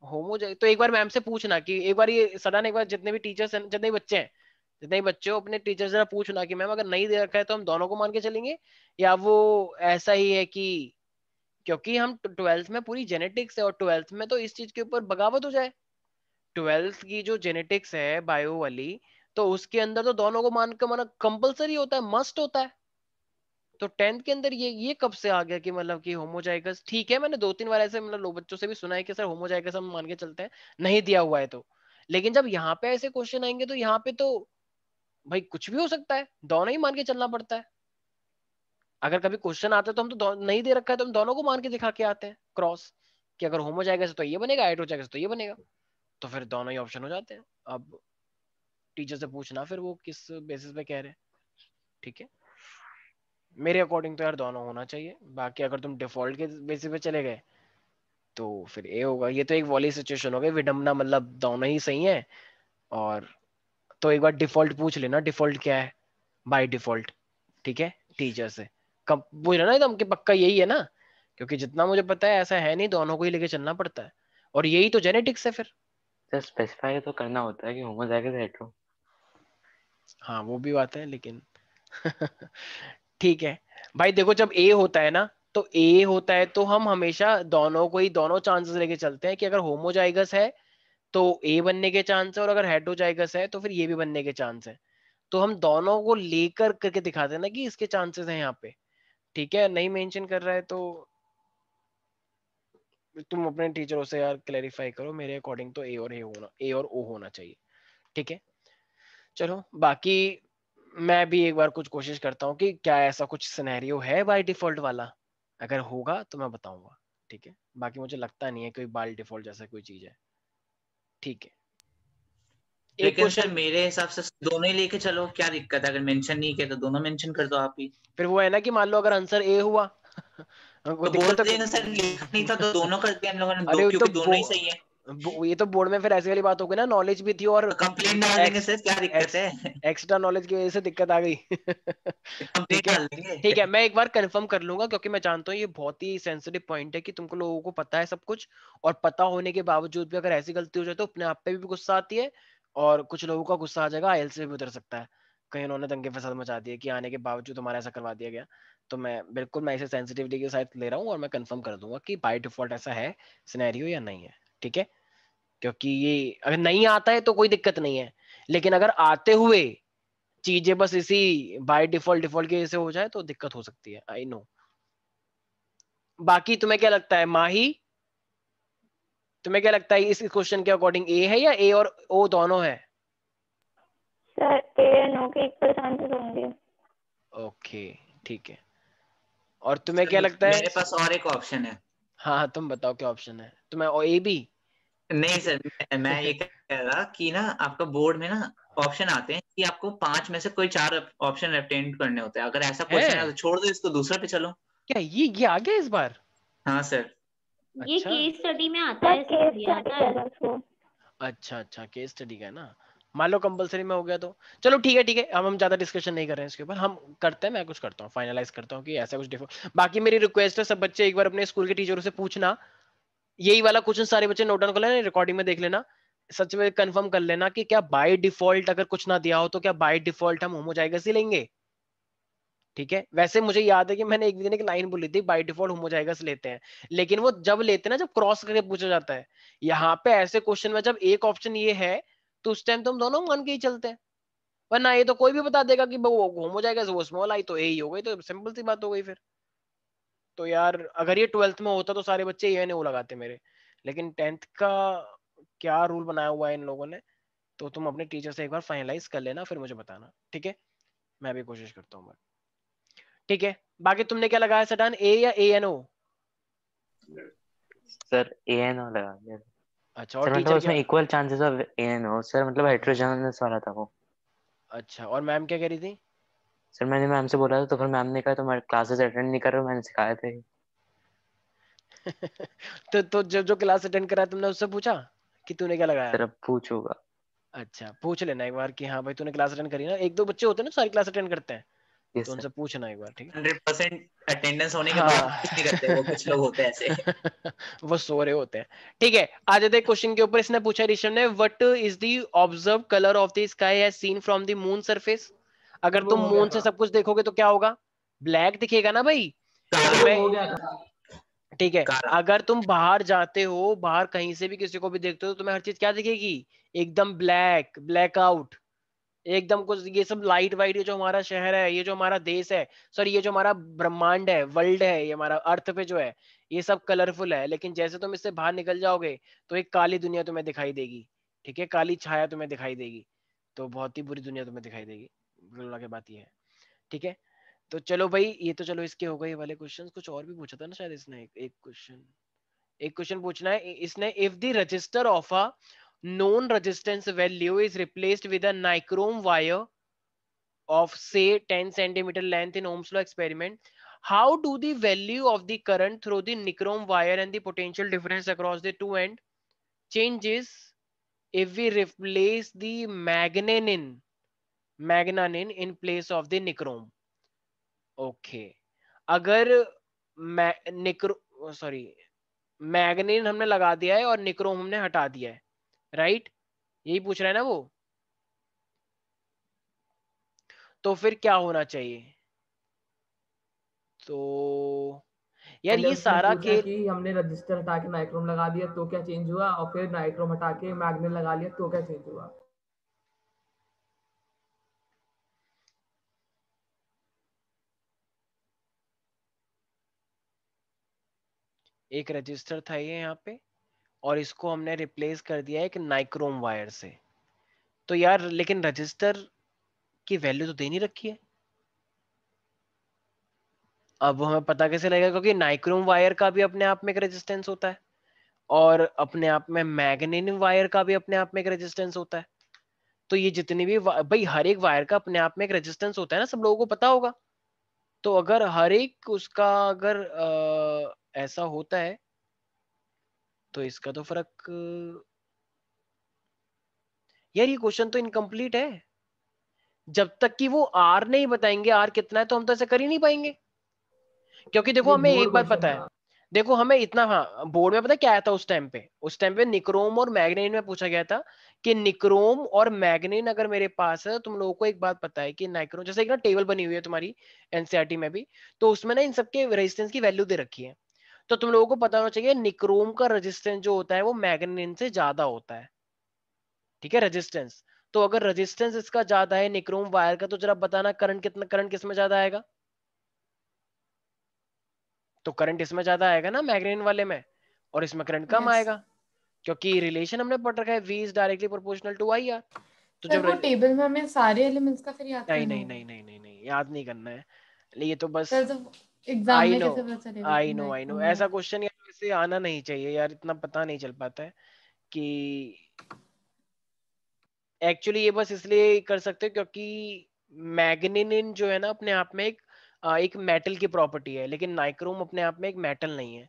[SPEAKER 1] होमोजाइगस तो एक बार मैम से पूछना कि एक बार ये सडन, एक बार जितने भी टीचर्स हैं, जितने भी बच्चे हैं, जितने भी बच्चे हो अपने टीचर से पूछना कि मैम अगर नहीं दे रखा है तो हम दोनों को मान के चलेंगे, या वो ऐसा ही है कि क्योंकि हम 12th में पूरी जेनेटिक्स है और 12th में तो इस चीज के ऊपर बगावत हो जाए। 12th की जो जेनेटिक्स है बायो वाली, तो उसके अंदर तो दोनों को मान के माना कंपलसरी होता है, मस्ट होता है। तो 10th के अंदर ये कब से आ गया कि मतलब कि होमोजाइगस? ठीक है, मैंने 2-3 बार ऐसे मतलब लोग बच्चों से भी सुना है कि सर होमोजाइगस हम मान के चलते हैं, नहीं दिया हुआ है तो। लेकिन जब यहाँ पे ऐसे क्वेश्चन आएंगे तो यहाँ पे तो भाई कुछ भी हो सकता है, दोनों ही मान के चलना पड़ता है। अगर कभी क्वेश्चन आता है तो हम तो नहीं दे रखा है तो हम दोनों को मान के दिखा के आते हैं क्रॉस, कि अगर होमोजाइगस तो ये बनेगा, हेटेरोजाइगस तो ये बनेगा, तो फिर दोनों ही ऑप्शन हो जाते हैं। अब टीचर से पूछना फिर वो किस बेसिस पे कह रहे हैं। ठीक है, मेरे अकॉर्डिंग तो यार दोनों होना चाहिए। बाकी अगर तुम डिफॉल्ट के बेसिस पे चले गए तो फिर ए होगा। ये तो एक वॉली सिचुएशन हो गई, विडम्बना, मतलब दोनों ही सही है। और तो एक बार डिफॉल्ट पूछ लेना, डिफॉल्ट क्या है बाय डिफॉल्ट। ठीक है, टीचर से कब पूछ लेना एकदम कि पक्का यही है ना, क्योंकि जितना मुझे पता है ऐसा है नहीं, दोनों को ही लेके चलना पड़ता है और यही तो जेनेटिक्स है फिर।
[SPEAKER 6] सर स्पेसिफाई तो करना होता है कि होमोजाइगस हेटेरो।
[SPEAKER 1] हाँ वो भी बात है लेकिन ठीक है भाई, देखो जब ए होता है ना, तो ए होता है तो हम हमेशा दोनों को ही, दोनों चांसेस लेके चलते हैं कि अगर होमोजाइगस है तो ए बनने के चांस है, और अगर हेटेरोजाइगस है तो फिर ये भी बनने के चांस है। तो हम दोनों को लेकर करके दिखाते हैं ना कि इसके चांसेस हैं यहाँ पे। ठीक है, नहीं मेंशन कर रहा है तो तुम अपने टीचरों से यार क्लैरिफाई करो। मेरे अकॉर्डिंग तो ए और ओ होना चाहिए। ठीक है, चलो बाकी मैं भी एक बार कुछ कोशिश करता हूँ कि क्या ऐसा कुछ सिनेरियो है बाय डिफॉल्ट वाला, अगर होगा तो मैं बताऊंगा। ठीक है, बाकी मुझे लगता नहीं है कोई बाय डिफॉल्ट जैसा कोई चीज है। ठीक है, एक
[SPEAKER 2] लेकिन सर
[SPEAKER 1] क्वेश्चन
[SPEAKER 2] मेरे हिसाब से दोनों ही लेके चलो, क्या दिक्कत है? अगर मेंशन नहीं किया तो दोनों मेंशन कर दो आप ही।
[SPEAKER 1] फिर वो है ना कि मान लो अगर आंसर ए हुआ वो
[SPEAKER 2] तो बोल
[SPEAKER 1] दिक्कत
[SPEAKER 2] देना सर लिखा नहीं था तो दोनों कर दिया हम लोगों ने,
[SPEAKER 1] अरे वो तो
[SPEAKER 2] क्योंकि दोनों ही सही है।
[SPEAKER 1] ये तो बोर्ड में फिर ऐसी वाली बात हो गई ना, नॉलेज भी थी और
[SPEAKER 2] तो कंप्लेंट डाल देंगे
[SPEAKER 1] एक्स
[SPEAKER 2] सर, क्या दिक्कत
[SPEAKER 1] एक्स
[SPEAKER 2] है?
[SPEAKER 1] एक्स्ट्रा नॉलेज की वजह से दिक्कत आ गई
[SPEAKER 2] कंप्लेंट
[SPEAKER 1] ठीक है,
[SPEAKER 2] डाल देंगे।
[SPEAKER 1] ठीक है, मैं एक बार कंफर्म कर लूंगा क्योंकि मैं जानता हूँ ये बहुत ही सेंसिटिव पॉइंट है कि तुमको लोगों को पता है सब कुछ, और पता होने के बावजूद भी अगर ऐसी गलती हो जाए तो अपने आप पे भी गुस्सा आती है, और कुछ लोगों का गुस्सा आ जाएगा आईएलटीएस से भी उतर सकता है। कहीं उन्होंने दंगे फसाद मचा दिए कि आने के बावजूद हमारा ऐसा करवा दिया गया। तो मैं इसे सेंसिटिविटी के साथ ले रहा हूँ और मैं कंफर्म कर दूंगा कि बाय डिफॉल्ट ऐसा है सिनेरियो या नहीं है। ठीक है, क्योंकि ये अगर नहीं आता है तो कोई दिक्कत नहीं है, लेकिन अगर आते हुए चीजें बस इसी बाय डिफॉल्ट के जैसे हो जाए तो दिक्कत हो सकती है, आई नो। बाकी तुम्हें क्या लगता है माही, तुम्हें क्या लगता है इस क्वेश्चन के अकॉर्डिंग ए है या ए और ओ दोनों है?
[SPEAKER 5] सर ए एंड ओ के इक्वल चांसेस होंगे।
[SPEAKER 1] ओके, ठीक है, और तुम्हें
[SPEAKER 2] सर
[SPEAKER 1] क्या लगता है?
[SPEAKER 2] मेरे पास और एक ऑप्शन है।
[SPEAKER 1] हाँ हाँ, तुम बताओ क्या ऑप्शन है तुम्हें, और ए बी?
[SPEAKER 2] नहीं सर, मैं ये कह रहा कि ना आपका बोर्ड में ना ऑप्शन आते हैं कि आपको 5 में से कोई 4 ऑप्शन अटेंड करने होते हैं। अगर ऐसा क्वेश्चन है तो
[SPEAKER 1] है
[SPEAKER 2] छोड़ दो इसको, दूसरा पे चलो।
[SPEAKER 1] क्या? ये आ गया इस बार?
[SPEAKER 2] हाँ सर।
[SPEAKER 5] ये
[SPEAKER 1] अच्छा
[SPEAKER 5] केस स्टडी में आता है,
[SPEAKER 3] केस
[SPEAKER 5] इसलिए आता है बस वो।
[SPEAKER 1] अच्छा, केस स्टडी का है ना। मान लो कंपलसरी में हो गया तो चलो ठीक है, ठीक है, हम ज्यादा डिस्कशन नहीं कर रहे हैं इसके ऊपर, हम करते हैं, मैं कुछ करता हूँ, फाइनलाइज करता हूँ कि ऐसा कुछ डिफो। बाकी मेरी रिक्वेस्ट है सब बच्चे एक बार अपने स्कूल के टीचरों से पूछना, यही वाला क्वेश्चन सारे बच्चे नोट डाउन कर लेना, रिकॉर्डिंग में देख लेना, सच में कंफर्म कर लेना कि क्या बाय डिफॉल्ट अगर कुछ ना दिया हो तो क्या बाय डिफॉल्ट हम होमोजाइगस ही लेंगे। ठीक है, वैसे मुझे याद है कि मैंने एक दिन एक लाइन बोली थी बाय डिफॉल्ट होमोजाइगस लेते हैं, लेकिन वो जब लेते हैं ना जब क्रॉस करके पूछा जाता है। यहाँ पे ऐसे क्वेश्चन में जब एक ऑप्शन ये है तो उस टाइम तो हम दोनों मान के ही चलते हैं, वरना ये तो कोई भी बता देगा कि वो होमोजाइगस वो स्मॉल आई तो ए ही हो गई, तो सिंपल सी बात हो गई फिर। तो यार अगर ये 12th में होता तो सारे बच्चे ए एन ओ लगाते मेरे, लेकिन 10th का क्या रूल बनाया हुआ है इन लोगों ने, तो तुम अपने टीचर से एक बार फाइनलाइज कर लेना फिर मुझे बताना। ठीक है, मैं भी कोशिश करता हूँ। ठीक है, बाकी तुमने क्या लगाया सटान, ए या A N O?
[SPEAKER 6] Sir A N O लगा दिया।
[SPEAKER 1] अच्छा, और
[SPEAKER 6] सर मतलब
[SPEAKER 1] टीचर
[SPEAKER 6] उसमें
[SPEAKER 1] क्या?
[SPEAKER 6] Equal chances of A N O sir, मतलब हेटेरोजेनस वाला था वो।
[SPEAKER 1] अच्छा, और मैम क्या कह रही थी?
[SPEAKER 6] सर मैंने मैम से बोला था तो फिर मैम ने कहा तुम क्लासेस अटेंड नहीं कर रहे हो, मैंने सिखाया थे।
[SPEAKER 1] तो जो क्लास अटेंड करा तुमने उससे पूछा कि तूने क्या लगाया?
[SPEAKER 6] सर अब पूछूंगा।
[SPEAKER 1] अच्छा, पूछ लेना एक बार कि हाँ भाई तूने क्लास अटेंड करी ना, एक दो बच्चे होते हैं ना सारी क्लास अटेंड करते हैं,
[SPEAKER 6] यस
[SPEAKER 1] तो
[SPEAKER 6] सर।
[SPEAKER 1] उनसे पूछना एक बार। ठीक है,
[SPEAKER 2] 100% अटेंडेंस होने के बाद
[SPEAKER 1] हाँ
[SPEAKER 2] कुछ नहीं करते वो, कुछ लोग होते हैं ऐसे।
[SPEAKER 1] वो सो रहे होते हैं। ठीक है, आ जाते क्वेश्चन के ऊपर। इसने पूछा ऋषभ ने, what is the observe colour of the sky as seen from the moon surface?
[SPEAKER 4] Sir
[SPEAKER 1] अगर
[SPEAKER 4] वो
[SPEAKER 1] तुम
[SPEAKER 4] हो गया
[SPEAKER 1] मून से
[SPEAKER 4] था,
[SPEAKER 1] सब कुछ देखोगे तो क्या होगा? ब्लैक दिखेगा ना भाई। तो
[SPEAKER 4] सर वो
[SPEAKER 1] मैं
[SPEAKER 4] हो गया था।
[SPEAKER 1] ठीक है,
[SPEAKER 2] कार।
[SPEAKER 1] अगर तुम बाहर जाते हो, बाहर कहीं से भी किसी को भी देखते हो तो तुम्हें हर चीज क्या दिखेगी, एकदम ब्लैक, ब्लैकआउट, एकदम कुछ, ये सब लाइट वाइट, ये जो हमारा शहर है, ये जो हमारा देश है, सॉरी ये जो हमारा ब्रह्मांड है, वर्ल्ड है, ये हमारा अर्थ पे जो है, ये सब कलरफुल है। लेकिन जैसे तुम इससे बाहर निकल जाओगे तो एक काली दुनिया तुम्हें दिखाई देगी, ठीक है, काली छाया तुम्हें दिखाई देगी, तो बहुत ही बुरी दुनिया तुम्हें दिखाई देगी। बोलने की बात ये है, ठीक है। तो चलो भाई, ये तो चलो इसके हो गए ये वाले क्वेश्चन। कुछ और भी पूछा था ना शायद इसने, एक क्वेश्चन पूछना है इसने, if the register of a known resistance value is replaced with a nichrome wire of say 10 centimeter length in Ohm's law experiment, how do the value of the current through the nichrome wire and the potential difference across the two end changes if we replace the magnanin in place of the nichrome? Okay, अगर निक्रो sorry मैग्नीन हमने लगा दिया है और nichrome हमने हटा दिया है, राइट, यही पूछ रहा है ना वो, तो फिर क्या होना चाहिए? तो यार
[SPEAKER 4] पहले
[SPEAKER 1] ये
[SPEAKER 4] उसने
[SPEAKER 1] सारा
[SPEAKER 4] पूछा
[SPEAKER 1] खेल,
[SPEAKER 4] कि हमने रजिस्टर हटा के नाइक्रोम लगा दिया तो क्या चेंज हुआ, और फिर नाइक्रोम हटा के मैग्नेट लगा लिया तो क्या चेंज हुआ।
[SPEAKER 1] एक रजिस्टर था ये यहाँ पे, और इसको हमने रिप्लेस कर दिया है एक नाइक्रोम वायर से। तो यार लेकिन रजिस्टर की वैल्यू तो दे नहीं रखी है, अब हमें पता कैसे लगेगा? क्योंकि नाइक्रोम वायर का भी अपने आप में एक रेजिस्टेंस होता है, और अपने आप में मैग्नीन वायर का भी अपने आप में एक रेजिस्टेंस होता है। तो ये जितनी भी भाई हर एक वायर का अपने आप में एक रेजिस्टेंस होता है ना, सब लोगों को पता होगा। तो अगर हर एक उसका अगर ऐसा होता है तो इसका तो फर्क, यार ये क्वेश्चन तो इनकम्प्लीट है। जब तक कि वो आर नहीं बताएंगे आर कितना है तो हम तो ऐसा कर ही नहीं पाएंगे। क्योंकि देखो
[SPEAKER 4] ये
[SPEAKER 1] हमें
[SPEAKER 4] बोर्ड
[SPEAKER 1] एक बात
[SPEAKER 4] क्वेश्चन
[SPEAKER 1] पता है,
[SPEAKER 4] था।
[SPEAKER 1] देखो हमें इतना, हाँ बोर्ड में पता है क्या आया था उस टाइम पे निक्रोम और मैग्नीन में पूछा गया था कि निक्रोम और मैग्नीन अगर मेरे पास है, तुम लोगों को एक बात पता है कि नाइक्रोम, जैसे एक ना टेबल बनी हुई है तुम्हारी एनसीईआरटी में भी, तो उसमें ना इन सबके रेजिस्टेंस की वैल्यू दे रखी है। तो तुम लोगों को पता होना चाहिए निक्रोम का रेजिस्टेंस जो होता है वो मैग्नीन से ज्यादा होता है, ठीक है, रेजिस्टेंस। तो अगर रेजिस्टेंस इसका ज्यादा है निक्रोम वायर का, तो जरा बताना करंट कितना, करंट किसमें ज्यादा आएगा? तो करंट इसमें ज्यादा आएगा ना मैग्नीन वाले में, और इसमें करंट कम
[SPEAKER 3] यस
[SPEAKER 1] आएगा, क्योंकि रिलेशन हमने पढ़ रखा है V is directly proportional to I R. तो
[SPEAKER 3] सर,
[SPEAKER 1] जब
[SPEAKER 3] वो टेबल में हमें सारे एलिमेंट्स का फिर याद
[SPEAKER 1] नहीं
[SPEAKER 3] करना
[SPEAKER 1] नहीं
[SPEAKER 3] होगा।
[SPEAKER 1] नहीं नहीं नहीं नहीं याद नहीं करना है, ये तो बस,
[SPEAKER 3] सर, तो एग्जाम
[SPEAKER 1] आई
[SPEAKER 3] में
[SPEAKER 1] नो,
[SPEAKER 3] कैसे पता चलेगा कि
[SPEAKER 1] आई नो,
[SPEAKER 3] नाइक्रोम
[SPEAKER 1] ऐसा
[SPEAKER 3] लगा।
[SPEAKER 1] क्वेश्चन यार वैसे आना नहीं चाहिए यार, इतना पता नहीं चल पाता है कि एक्चुअली ये बस इसलिए कर सकते हो क्योंकि मैग्नीनिन जो है ना अपने आप में एक मेटल की प्रॉपर्टी है, लेकिन नाइक्रोम अपने आप में एक मेटल नहीं है।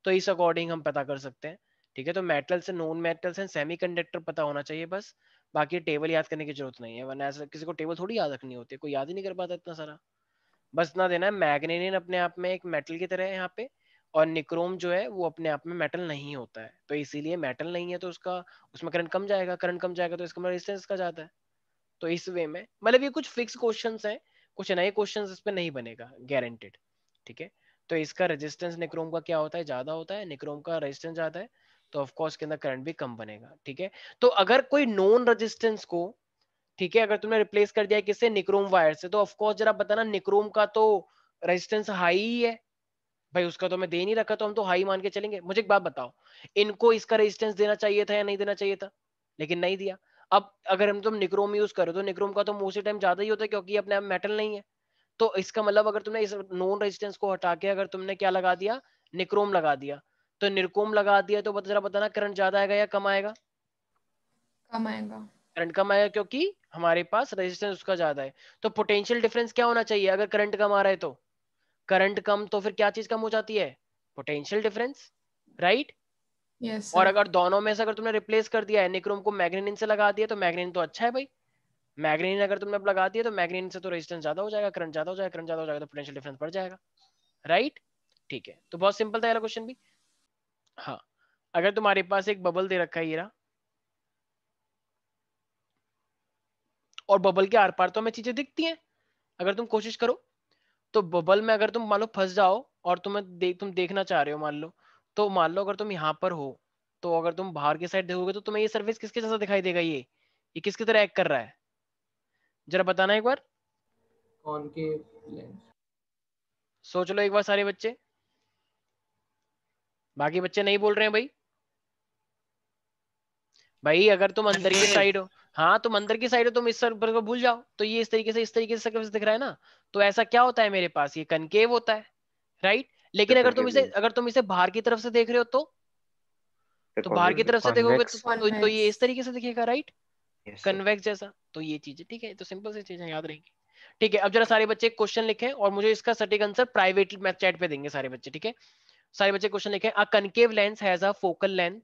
[SPEAKER 1] तो इस अकॉर्डिंग हम पता कर सकते हैं, ठीक है। तो मेटल्स से, नॉन मेटल्स एंड सेमीकंडक्टर पता होना चाहिए बस, बाकी टेबल याद करने की जरूरत नहीं है, वरना ऐसा किसी को टेबल थोड़ी याद रखनी होती है, कोई याद ही नहीं कर पाता इतना सारा। बस ना देना है मैग्नीनियन अपने आप में एक मेटल की तरह है यहाँ पे, और निक्रोम जो है वो अपने आप में मेटल नहीं होता है, तो इसीलिए मेटल नहीं है तो उसका, उसमें करंट कम जाएगा, करंट कम जाएगा तो इसका रेजिस्टेंस का जाता है। तो इस वे में मतलब ये कुछ फिक्स क्वेश्चंस हैं, कुछ नए क्वेश्चंस इस पे नहीं बनेगा गारंटेड, ठीक है। तो इसका रेजिस्टेंस निक्रोम का क्या होता है, ज्यादा होता है, निक्रोम का रेजिस्टेंस ज्यादा है, तो ऑफ कोर्स के अंदर करंट भी कम बनेगा, ठीक है। तो अगर कोई नॉन रेजिस्टेंस को, ठीक है, अगर तुमने रिप्लेस कर दिया है किससे, निक्रोम वायर से, तो ऑफ कोर्स जरा बताना निक्रोम का तो रेजिस्टेंस हाई ही है भाई, उसका तो मैं दे नहीं रखा, तो हम तो हाई मान के चलेंगे। मुझे एक बात बताओ, इनको इसका रेजिस्टेंस देना चाहिए था या नहीं देना चाहिए था? लेकिन नहीं दिया। अब अगर हम तुम निक्रोम यूज करो तो निक्रोम का तो मोस्टली टाइम ज्यादा ही होता है, क्योंकि अपने आप मेटल नहीं है। तो इसका मतलब अगर तुमने इस नॉन रेजिस्टेंस को हटा के अगर तुमने क्या लगा दिया, निक्रोम लगा दिया, तो निक्रोम लगा दिया, तो जरा बताना करंट ज्यादा आएगा या कम आएगा?
[SPEAKER 3] कम आएगा।
[SPEAKER 1] करंट कम आएगा क्योंकि हमारे पास रेजिस्टेंस उसका ज्यादा है। तो पोटेंशियल डिफरेंस क्या होना चाहिए अगर करंट कम आ रहा है? तो करंट कम तो फिर क्या चीज कम हो जाती है? Potential difference, right.
[SPEAKER 3] यस
[SPEAKER 1] और
[SPEAKER 3] सर।
[SPEAKER 1] अगर दोनों में से अगर तुमने रिप्लेस कर दिया है, निक्रोम को मैग्नीनियन से लगा दिया, तो मैग्नीनियन तो अच्छा है भाई, मैग्नीनियन अगर तुमने अब लगा दिया तो मैग्नीनियन से तो रेजिस्टेंस ज्यादा हो जाएगा, करंट ज्यादा हो जाएगा, करंट ज्यादा हो जाएगा तो पोटेंशियल डिफरेंस बढ़ जाएगा, राइट। ठीक है, तो बहुत सिंपल था ये क्वेश्चन भी। हाँ, अगर तुम्हारे पास एक बबल दे रखा है ये रहा, और बबल के आर पार तो हमें चीजें दिखती हैं, अगर तुम कोशिश करो तो बबल में अगर तुम मान लो फंस जाओ, और तुम देखना चाह रहे हो, मान लो, तो मान लो अगर तुम यहाँ पर हो, तो अगर तुम बाहर की साइड देखोगे तो तुम्हें ये सरफेस किसके जैसा दिखाई देगा? ये किसकी तरह एक्ट कर रहा है? जरा बताना एक बार,
[SPEAKER 4] कॉनकेव लेंस।
[SPEAKER 1] सोच लो एक बार सारे बच्चे, बाकी बच्चे नहीं बोल रहे हैं भाई। भाई अगर तुम अंदर की साइड हो, हाँ तुम अंदर की साइड हो, तुम इस सर्कल को भूल जाओ, तो ये इस तरीके से सर्कल दिख रहा है ना, तो ऐसा क्या होता है मेरे पास? ये कनकेव होता है, राइट। लेकिन
[SPEAKER 7] तो concave lens,
[SPEAKER 1] अगर तुम इसे बाहर की तरफ से देख रहे हो तो बाहर की तरफ से देखोगे
[SPEAKER 6] कॉन्वेक्स।
[SPEAKER 1] तो ये इस तरीके से दिखेगा, राइट,
[SPEAKER 7] yes sir.
[SPEAKER 1] कन्वेक्स जैसा। तो ये चीज है, ठीक है, तो सिंपल सी चीजें याद रहेंगी। ठीक है, अब जरा सारे बच्चे क्वेश्चन लिखें और मुझे इसका सटीक आंसर प्राइवेट मैथ चैट पे देंगे सारे बच्चे, ठीक है। सारे बच्चे क्वेश्चन लिखें। A concave lens has a focal length,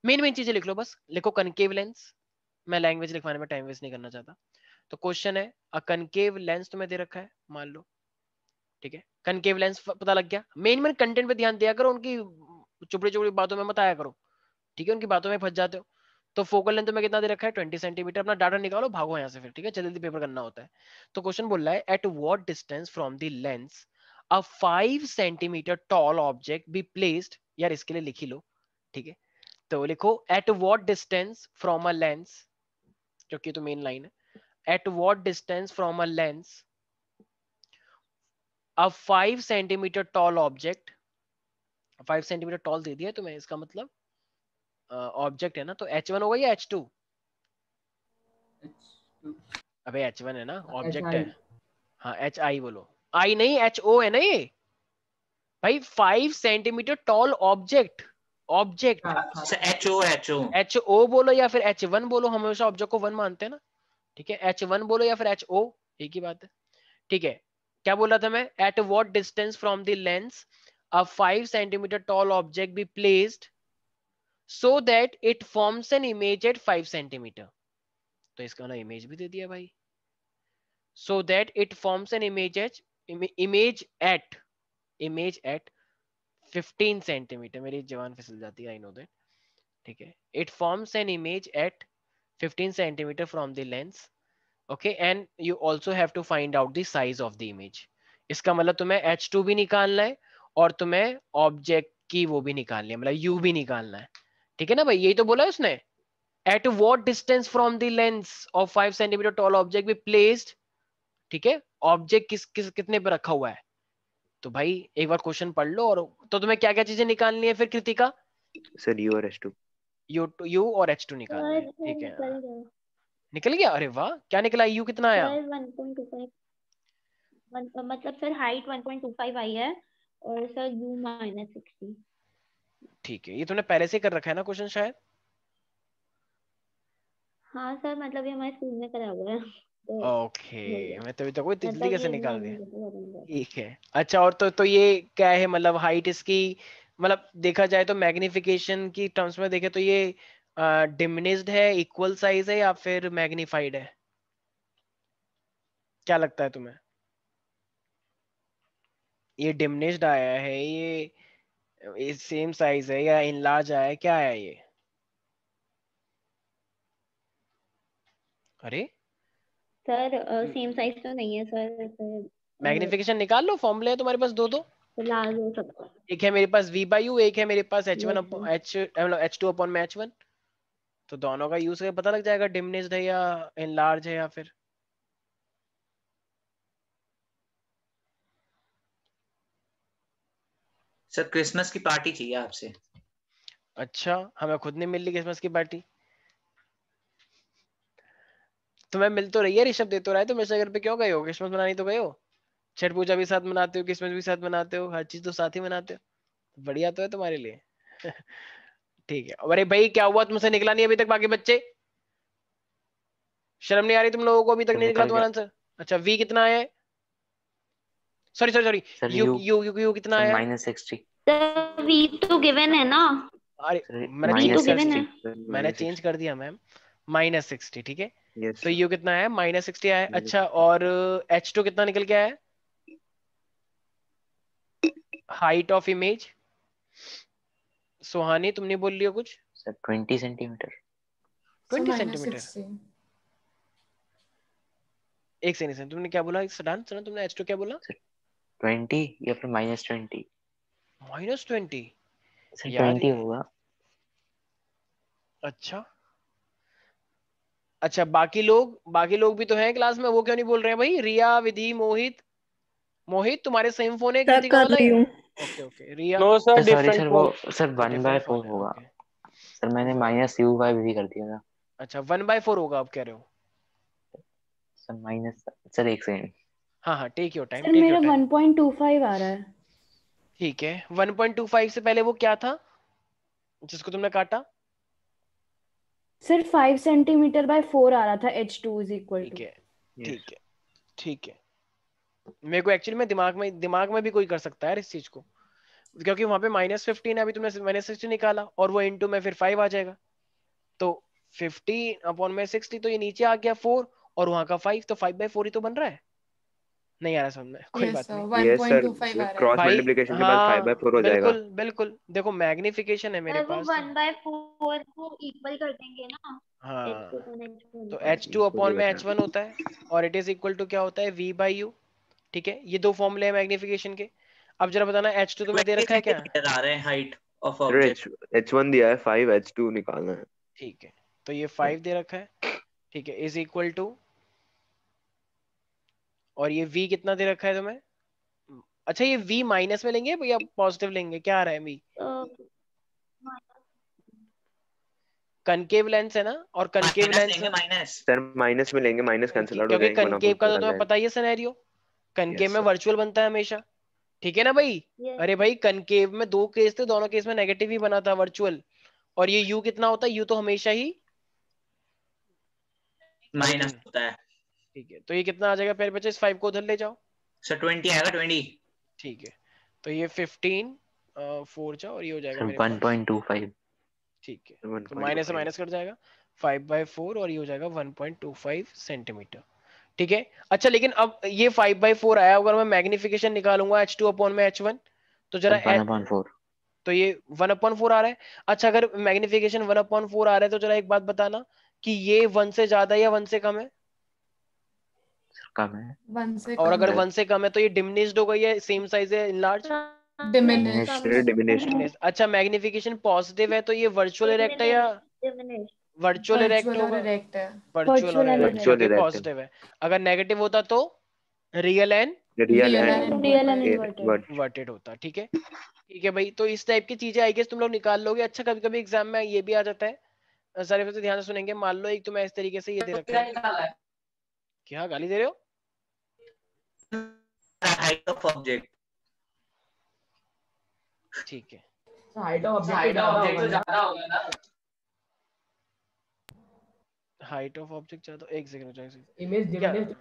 [SPEAKER 1] main चीजें लिख लो, बस लिखो कनकेव लेंस, मैं लैंग्वेज लिखवाने में टाइम वेस्ट नहीं करना चाहता। तो क्वेश्चन है, अ कनकेव लेंस तुम्हें दे रखा है, मान लो, ठीक है, कनकेव लेंस पता लग गया। मेन कंटेंट पे ध्यान दिया करो, उनकी चुपड़ी चुपड़ी बातों में मत आया करो, ठीक है, उनकी बातों में फंस जाते हो। तो फोकल लेंथ में कितना दे रखा है? 20 सेंटीमीटर। अपना डाटा निकालो, भागो यहाँ से फिर, ठीक है, जल्दी जल्दी पेपर करना होता है। तो क्वेश्चन बोल रहा है, at what distance from the lens a 5 centimetre tall object be placed, यार इसके लिए लिख ही लो, ठीक है। तो लिखो at what distance from a lens, जो कि तो मेन लाइन है, at what distance from a lens a 5 centimetre tall object, 5 centimetre tall दे दिया तुम्हें, इसका मतलब ऑब्जेक्ट है ना, तो H1 होगा या H2? अबे H1 है ना, ऑब्जेक्ट है। हाँ HI बोलो, आई नहीं HO है ना ये भाई। 5 centimetre tall object, object HO बोलो या फिर H1 बोलो, हम हमेशा ऑब्जेक्ट को 1 मानते हैं ना, ठीक है। H1 बोलो या फिर HO, एक ही बात है, ठीक है। क्या बोला था मैं? Eight what distance from the lens a 5 centimetre tall object be placed so that it forms an image at 5 centimetre, तो इसका ना इमेज भी दे दिया भाई, so that it forms an image at 15 centimetre. मेरी जवान फिसल जाती है, आई नो दैट, ठीक है। It forms an image at 15 centimetre from the lens, okay, and you also have to find out the size of the image. इसका मतलब तुम्हें H2 भी निकालना है और तुम्हें ऑब्जेक्ट की वो भी निकालनी है, मतलब U भी निकालना है, ठीक है ना भाई, यही तो बोला है उसने। At what distance from the lens of 5 centimetre tall object be placed, ठीक है, ऑब्जेक्ट कितने पे रखा हुआ है। तो भाई एक बार क्वेश्चन पढ़ लो, और तो तुम्हें क्या क्या चीजें निकालनी है फिर कृतिका?
[SPEAKER 7] sir U और H2.
[SPEAKER 1] U और H2 निकालने हैं, ठीक है। निकल गया, अरे वाह, क्या निकला? U कितना आया?
[SPEAKER 5] 1.25, मतलब सर हाइट 1.25 आई है और सर U -60।
[SPEAKER 1] ठीक है, ये तुमने पहले से कर रखा है ना क्वेश्चन शायद?
[SPEAKER 5] हाँ सर, मतलब ये हमारे स्कूल में करा हुआ है तो
[SPEAKER 1] ओके, मैं तभी तक कोई तितली
[SPEAKER 5] मतलब
[SPEAKER 1] कैसे
[SPEAKER 5] ये
[SPEAKER 1] निकाल दिया,
[SPEAKER 5] नहीं।
[SPEAKER 1] ठीक है। अच्छा, और तो ये क्या है, मतलब हाइट इसकी, मतलब देखा जाए तो मैग्निफिकेशन की टर्म्स में देखे तो ये डिमिनिश्ड है, इक्वल साइज है, या फिर मैग्निफाइड है? क्या लगता है तुम्हें? ये डिमिनिश्ड आया है, ये सेम साइज है, या इनलार्ज आया है, क्या आया ये? अरे
[SPEAKER 5] सर सेम साइज तो नहीं है सर
[SPEAKER 1] मैग्निफिकेशन निकाल लो, फॉर्मूले है तुम्हारे पास दो दो,
[SPEAKER 5] लार्ज हो सकता है।
[SPEAKER 1] एक है मेरे पास V/U, एक है मेरे पास H1
[SPEAKER 5] Yes, sir.
[SPEAKER 1] मतलब H2 अपॉन में H1, तो दोनों का यूज करके पता लग जाएगा डिमिनिश्ड है या इनलार्ज है, या फिर
[SPEAKER 2] सर क्रिसमस की पार्टी चाहिए आपसे।
[SPEAKER 1] अच्छा, हमें खुद नहीं मिल रही क्रिसमस की पार्टी, तुम्हें मिल तो रही है, ऋषभ दे तो रहा है, तुम ऐसे घर पे क्यों गए हो? क्रिसमस मनानी तो गए हो, छठ पूजा भी साथ मनाते हो, क्रिसमस भी साथ मनाते हो, हर चीज तो साथ ही मनाते हो, बढ़िया तो है तुम्हारे लिए। ठीक है, अरे भाई क्या हुआ, तुमसे निकला नहीं अभी तक? बाकी बच्चे शर्म नहीं आ रही तुम लोगों को? अभी तक नहीं निकला
[SPEAKER 6] निकल
[SPEAKER 1] तुम्हारा
[SPEAKER 6] गया
[SPEAKER 1] आंसर? अच्छा, V कितना है? Sorry sorry sorry,
[SPEAKER 6] sir.
[SPEAKER 1] You
[SPEAKER 6] you
[SPEAKER 1] you you you कितना
[SPEAKER 6] सर
[SPEAKER 1] आया?
[SPEAKER 6] -60
[SPEAKER 5] सर V तो गिवन है ना,
[SPEAKER 1] अरे
[SPEAKER 6] सर
[SPEAKER 1] मैंने
[SPEAKER 5] V तो
[SPEAKER 1] चेंज कर
[SPEAKER 5] गिवन
[SPEAKER 1] दिया,
[SPEAKER 5] है।
[SPEAKER 7] Sir
[SPEAKER 1] मैंने
[SPEAKER 7] minus
[SPEAKER 1] चेंज
[SPEAKER 7] 60.
[SPEAKER 1] कर दिया मैम, -60, ठीक है।
[SPEAKER 7] Yes
[SPEAKER 1] तो
[SPEAKER 7] sir.
[SPEAKER 1] यू कितना है? -60 आया,
[SPEAKER 7] Minus
[SPEAKER 1] अच्छा,
[SPEAKER 7] 60.
[SPEAKER 1] और H2 कितना निकल के आया? हाइट ऑफ इमेज, सुहानी तुम नहीं बोल रही हो कुछ?
[SPEAKER 6] Sir 20 centimetre.
[SPEAKER 3] So
[SPEAKER 1] 20 centimetre,
[SPEAKER 3] -60.
[SPEAKER 1] एक सेकंड, तुमने क्या बोला? सडान सना, तुमने H2 क्या बोला?
[SPEAKER 6] सर 20 या फिर -20।
[SPEAKER 1] -20
[SPEAKER 6] सर
[SPEAKER 1] यार
[SPEAKER 6] 20 होगा।
[SPEAKER 1] अच्छा अच्छा, बाकी लोग भी तो हैं क्लास में, वो क्यों नहीं बोल रहे हैं भाई? रिया, विधि, मोहित। मोहित तुम्हारे सेम फोन है
[SPEAKER 8] सर
[SPEAKER 1] कृतिका
[SPEAKER 8] कर
[SPEAKER 1] वाला?
[SPEAKER 8] रही हूँ।
[SPEAKER 1] Okay okay, Riya
[SPEAKER 9] no sir,
[SPEAKER 6] sir sorry
[SPEAKER 9] different
[SPEAKER 6] sir,
[SPEAKER 9] phone.
[SPEAKER 6] वो सर 1/4
[SPEAKER 1] फोन है,
[SPEAKER 6] होगा।
[SPEAKER 1] ओके।
[SPEAKER 6] सर मैंने -u/v कर दिया था।
[SPEAKER 1] अच्छा 1/4 होगा आप कह रहे हो?
[SPEAKER 6] सर माइनस, सर एक सेकंड।
[SPEAKER 1] हाँ हाँ, take your time,
[SPEAKER 8] sir
[SPEAKER 1] take
[SPEAKER 8] मेरा
[SPEAKER 1] योर टाइम।
[SPEAKER 8] 1.25 आ रहा है।
[SPEAKER 1] ठीक है, 1.25 से पहले वो क्या था जिसको तुमने काटा?
[SPEAKER 8] सर 5 सेंटीमीटर बाय 4 आ रहा था, h2 इज इक्वल
[SPEAKER 1] ठीक
[SPEAKER 8] टू।
[SPEAKER 1] है ठीक है ठीक है। मेरे को एक्चुअली में दिमाग में भी कोई कर सकता है यार इस चीज को, क्योंकि वहां पे -15 है, अभी तुमने -60 निकाला और वो इनटू में फिर 5 आ जाएगा, तो 50/60 तो ये नीचे आ गया 4, और वहां का 5, तो 5/4 ही तो बन रहा है। नहीं आ रहा समझ में, कोई
[SPEAKER 3] यस
[SPEAKER 1] बात
[SPEAKER 3] सर,
[SPEAKER 1] नहीं।
[SPEAKER 7] यस सर,
[SPEAKER 3] 1.25 आ रहा है।
[SPEAKER 7] क्रॉस
[SPEAKER 1] भाई
[SPEAKER 7] मल्टीप्लिकेशन के बाद
[SPEAKER 1] हाँ
[SPEAKER 7] 5/4 हो जाएगा।
[SPEAKER 1] बिल्कुल बिल्कुल, देखो मैग्निफिकेशन है मेरे
[SPEAKER 5] सर वो
[SPEAKER 1] पास।
[SPEAKER 5] 1/4 को इक्वल कर देंगे ना,
[SPEAKER 1] हाँ,
[SPEAKER 5] h2 अपॉन h1
[SPEAKER 1] तो
[SPEAKER 5] को।
[SPEAKER 1] H2 अपॉन में H1 होता है, और इट इज इक्वल टू क्या होता है? V/U। ठीक है, ये दो फॉर्मूले हैं मैग्निफिकेशन के। अब जरा बताना, H2 तुम्हें दे
[SPEAKER 2] 20
[SPEAKER 1] रखा है क्या?
[SPEAKER 2] सेंटीमीटर आ रहे हैं height of
[SPEAKER 7] sir
[SPEAKER 2] object.
[SPEAKER 7] H1 दिया है 5, H2 निकालना है।
[SPEAKER 1] ठीक है, तो ये 5 दे रखा है, ठीक है, इज इक्वल टू, और ये V कितना दे रखा है तुम्हें? अच्छा, ये V माइनस में लेंगे या पॉजिटिव लेंगे, क्या आ रहा है V?
[SPEAKER 5] माइनस
[SPEAKER 1] कनकेव लेंस है ना, और कनकेव
[SPEAKER 2] माइनस
[SPEAKER 1] लेंस,
[SPEAKER 2] लेंगे, माइनस।
[SPEAKER 7] सर माइनस में लेंगे, माइनस कैंसिल आउट हो
[SPEAKER 1] क्योंकि
[SPEAKER 7] जाएंगे, 1
[SPEAKER 1] कनकेव
[SPEAKER 7] अपॉन
[SPEAKER 1] का तो
[SPEAKER 7] 4
[SPEAKER 1] तुम्हें
[SPEAKER 7] रहता
[SPEAKER 1] पता ही है सिनेरियो,
[SPEAKER 7] है।
[SPEAKER 1] कनकेव
[SPEAKER 7] यस
[SPEAKER 1] में
[SPEAKER 7] सर।
[SPEAKER 1] वर्चुअल बनता है हमेशा। ठीक है ना भाई?
[SPEAKER 5] ये
[SPEAKER 1] अरे भाई, कनकेव में 2 केस थे, दोनों केस में नेगेटिव ही बना था वर्चुअल, और ये U कितना होता है? U तो हमेशा ही
[SPEAKER 2] माइनस
[SPEAKER 1] ओरिजिन।
[SPEAKER 2] होता है।
[SPEAKER 1] ठीक है, तो ये कितना आ जाएगा प्यारे बच्चे? इस 5 को उधर ले जाओ।
[SPEAKER 2] सर 20 आएगा, 20।
[SPEAKER 1] ठीक है, तो ये 15 4 जा, और ये हो जाएगा
[SPEAKER 6] सर
[SPEAKER 1] मेरे पास।
[SPEAKER 6] 1.25।
[SPEAKER 1] ठीक है, तो माइनस से
[SPEAKER 7] 1.25।
[SPEAKER 1] माइनस कट जाएगा, 5/4, और ये हो जाएगा 1.25 सेंटीमीटर। ठीक है, अच्छा, लेकिन अब ये 5/4 आया, अगर मैं मैग्निफिकेशन निकालूंगा H2 अपॉन में H1, तो जरा
[SPEAKER 6] सर 1/4।
[SPEAKER 1] तो ये 1/4 आ रहा है। अच्छा, अगर मैग्निफिकेशन 1/4 आ रहा है, तो जरा एक बात बताना कि ये 1 से ज्यादा है या 1 से कम है?
[SPEAKER 6] सर कम है।
[SPEAKER 3] 1 से
[SPEAKER 1] और
[SPEAKER 3] कम
[SPEAKER 1] अगर
[SPEAKER 3] है।
[SPEAKER 1] 1 से कम है, तो ये डिमिनिश्ड हो गई है, सेम साइज है, इनलार्ज?
[SPEAKER 3] डिमिनिश।
[SPEAKER 5] कम
[SPEAKER 7] सर डिमिनिश।
[SPEAKER 1] डिमिनिश। अच्छा, मैग्निफिकेशन पॉजिटिव है, तो ये वर्चुअल इरेक्ट है या
[SPEAKER 5] डिमिनिश
[SPEAKER 1] वर्चुअल इरेक्ट
[SPEAKER 3] वर्चुअल और
[SPEAKER 1] होगा?
[SPEAKER 3] इरेक्ट है।
[SPEAKER 1] वर्चुअल और
[SPEAKER 8] वर्चुअल एंड
[SPEAKER 1] इरेक्ट,
[SPEAKER 7] वर्चुअल
[SPEAKER 1] क्योंकि
[SPEAKER 8] इरेक्ट।
[SPEAKER 7] इरेक्ट।
[SPEAKER 1] पॉजिटिव है। अगर नेगेटिव होता तो real and
[SPEAKER 7] real
[SPEAKER 3] real
[SPEAKER 7] and
[SPEAKER 3] and
[SPEAKER 8] real and
[SPEAKER 3] inverted.
[SPEAKER 8] Inverted.
[SPEAKER 1] Inverted होता। ठीक है, ठीक है भाई, तो इस टाइप की चीजें आई गेस तुम लोग निकाल लोगे। अच्छा, कभी कभी एग्जाम में ये भी आ जाता है, सारे बच्चे ध्यान से सुनेंगे। मान लो एक तुम्हें इस तरीके से ये दे रखा है, क्या गाली दे रहे हो?
[SPEAKER 2] Height of object.
[SPEAKER 1] ठीक है,
[SPEAKER 4] हाइट ऑफ ऑब्जेक्ट तो ज्यादा होगा ना।
[SPEAKER 1] हाइट ऑफ ऑब्जेक्ट ज्यादा, एक सेकंड,
[SPEAKER 4] इमेज
[SPEAKER 1] क्या
[SPEAKER 4] डिमिनिश।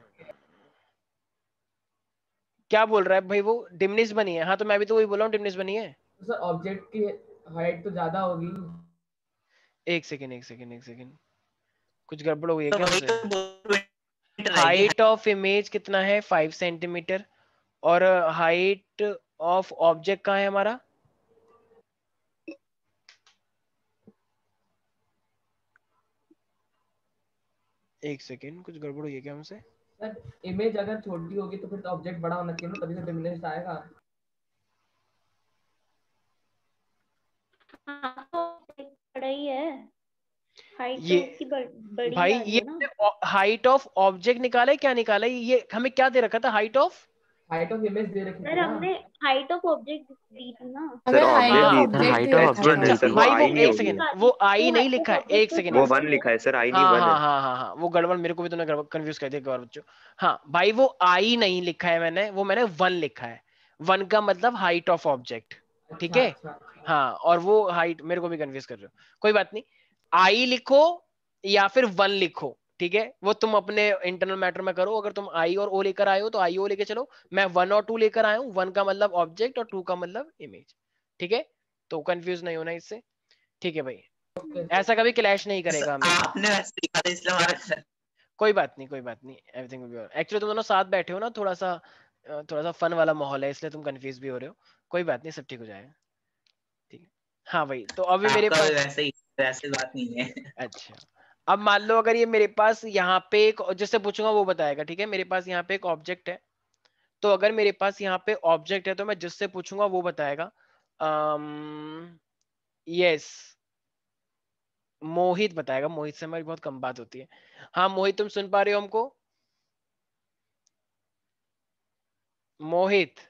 [SPEAKER 1] क्या बोल रहा है भाई? वो डिमिनिश बनी है, हाँ, तो मैं भी तो वही बोल रहा हूँ, डिमिनिश बनी है।
[SPEAKER 4] सर ऑब्जेक्ट की हाइट तो ज्यादा होगी।
[SPEAKER 1] एक सेकंड, कुछ गड़बड़ हो गई है
[SPEAKER 2] तो
[SPEAKER 1] क्या
[SPEAKER 2] वही
[SPEAKER 1] हमसे?
[SPEAKER 2] तो
[SPEAKER 1] हाइट ऑफ इमेज कितना है? 5 सेंटीमीटर। और हाइट ऑफ ऑब्जेक्ट कहाँ है हमारा? एक सेकंड, कुछ गड़बड़ हुई है क्या हमसे?
[SPEAKER 4] सर इमेज अगर छोटी होगी तो फिर तो ऑब्जेक्ट बड़ा होना चाहिए ना, तभी तो डिमिनिश आएगा।
[SPEAKER 5] हाँ तो बड़ा ही है, हाइट तो
[SPEAKER 1] ये
[SPEAKER 5] उसकी बड़ी
[SPEAKER 1] भाई,
[SPEAKER 5] आ रही
[SPEAKER 1] ये
[SPEAKER 5] है ना।
[SPEAKER 1] हाइट ऑफ ऑब्जेक्ट निकाला है, क्या निकाला है? ये हमें क्या दे रखा था? हाइट ऑफ
[SPEAKER 4] इमेज दे रखी थी
[SPEAKER 5] सर
[SPEAKER 4] ना।
[SPEAKER 5] हमने हाइट ऑफ ऑब्जेक्ट दी थी ना।
[SPEAKER 3] हमें
[SPEAKER 7] सर
[SPEAKER 3] हाइट
[SPEAKER 7] ऑब्जेक्ट
[SPEAKER 3] ऑफ
[SPEAKER 1] हाँ,
[SPEAKER 7] the
[SPEAKER 3] object
[SPEAKER 6] height
[SPEAKER 3] they
[SPEAKER 6] of
[SPEAKER 3] रखा
[SPEAKER 6] ऑब्जेक्ट
[SPEAKER 3] था।
[SPEAKER 6] दी
[SPEAKER 7] सर
[SPEAKER 6] थी।
[SPEAKER 7] वो
[SPEAKER 1] भाई वो
[SPEAKER 7] आई नहीं
[SPEAKER 1] एक
[SPEAKER 7] होगी।
[SPEAKER 1] सेकंड, वो आई नहीं लिखा है, एक सेकंड,
[SPEAKER 7] वो
[SPEAKER 1] एक
[SPEAKER 7] 1
[SPEAKER 1] सेकंड।
[SPEAKER 7] लिखा है सर, आई नहीं
[SPEAKER 1] हाँ
[SPEAKER 7] 1
[SPEAKER 1] हाँ
[SPEAKER 7] है।
[SPEAKER 1] हाँ हाँ हाँ, वो गड़बड़ मेरे को भी तुमने कंफ्यूज कर दिया एक बार बच्चों। हाँ भाई, वो आई नहीं लिखा है मैंने 1 लिखा है। 1 का मतलब हाइट ऑफ ऑब्जेक्ट। ठीक
[SPEAKER 4] अच्छा
[SPEAKER 1] है,
[SPEAKER 4] अच्छा अच्छा।
[SPEAKER 1] हाँ, और वो हाइट मेरे को भी कंफ्यूज कर रहे हो, कोई बात नहीं। आई लिखो या फिर 1 लिखो, ठीक है, वो तुम अपने इंटरनल मैटर में करो। अगर तुम आई और ओ लेकर आए हो तो आई ओ लेके चलो। मैं 1 और 2 लेकर आया हूँ, 1 का मतलब ऑब्जेक्ट और 2 का मतलब इमेज। ठीक है, तो कंफ्यूज नहीं होना इससे। ठीक है भाई, ऐसा कभी क्लैश नहीं करेगा हमें।
[SPEAKER 2] आपने वैसे लिखा था इसलिए हमारा।
[SPEAKER 1] कोई बात नहीं, कोई बात नहीं, everything will be alright. Actually तुम दोनों साथ बैठे हो ना, थोड़ा सा फन वाला माहौल है, इसलिए तुम कंफ्यूज भी हो रहे हो। कोई बात नहीं, सब ठीक हो जाएगा। ठीक है, हाँ भाई, तो अभी मेरे
[SPEAKER 2] आपका भी
[SPEAKER 1] पास,
[SPEAKER 2] वैसे ही, वैसे बात नहीं है।
[SPEAKER 1] अच्छा, अब मान लो अगर ये मेरे पास यहाँ पे एक, जिससे पूछूंगा वो बताएगा। ठीक है, मेरे पास यहाँ पे एक ऑब्जेक्ट है, तो अगर मेरे पास यहाँ पे ऑब्जेक्ट है तो मैं जिससे पूछूंगा वो बताएगा। यस, मोहित बताएगा, मोहित से हमारी बहुत कम बात होती है। हाँ मोहित, तुम सुन पा रहे हो हमको? मोहित,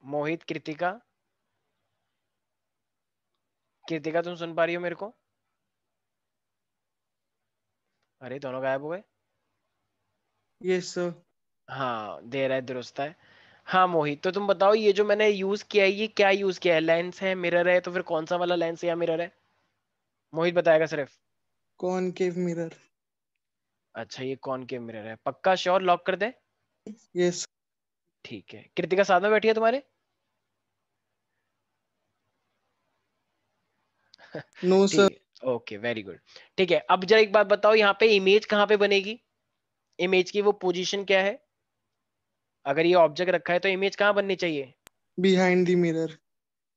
[SPEAKER 1] मोहित, कृतिका, कृतिका तुम सुन पा रही हो मेरे को? अरे दोनों गायब हो गए।
[SPEAKER 9] Yes sir.
[SPEAKER 1] हाँ दे रहा है, दुरुस्त है। हाँ मोहित, तो तुम बताओ ये जो मैंने यूज किया है ये क्या यूज किया है? लेंस है, मिरर है, तो फिर कौन सा वाला लेंस है या मिरर है? मोहित बताएगा सिर्फ।
[SPEAKER 9] Concave mirror.
[SPEAKER 1] अच्छा ये कॉनकेव मिरर है, पक्का श्योर? लॉक कर दे?
[SPEAKER 9] यस।
[SPEAKER 1] ठीक है, कृतिका साथ में बैठी है तुम्हारे?
[SPEAKER 9] No sir.
[SPEAKER 1] ठीक है, ओके वेरी गुड। ठीक है, अब जरा एक बात बताओ, यहाँ पे इमेज कहाँ पे बनेगी? इमेज की वो पोजीशन क्या है? अगर ये ऑब्जेक्ट रखा है तो इमेज कहाँ बननी चाहिए?
[SPEAKER 9] Behind the mirror.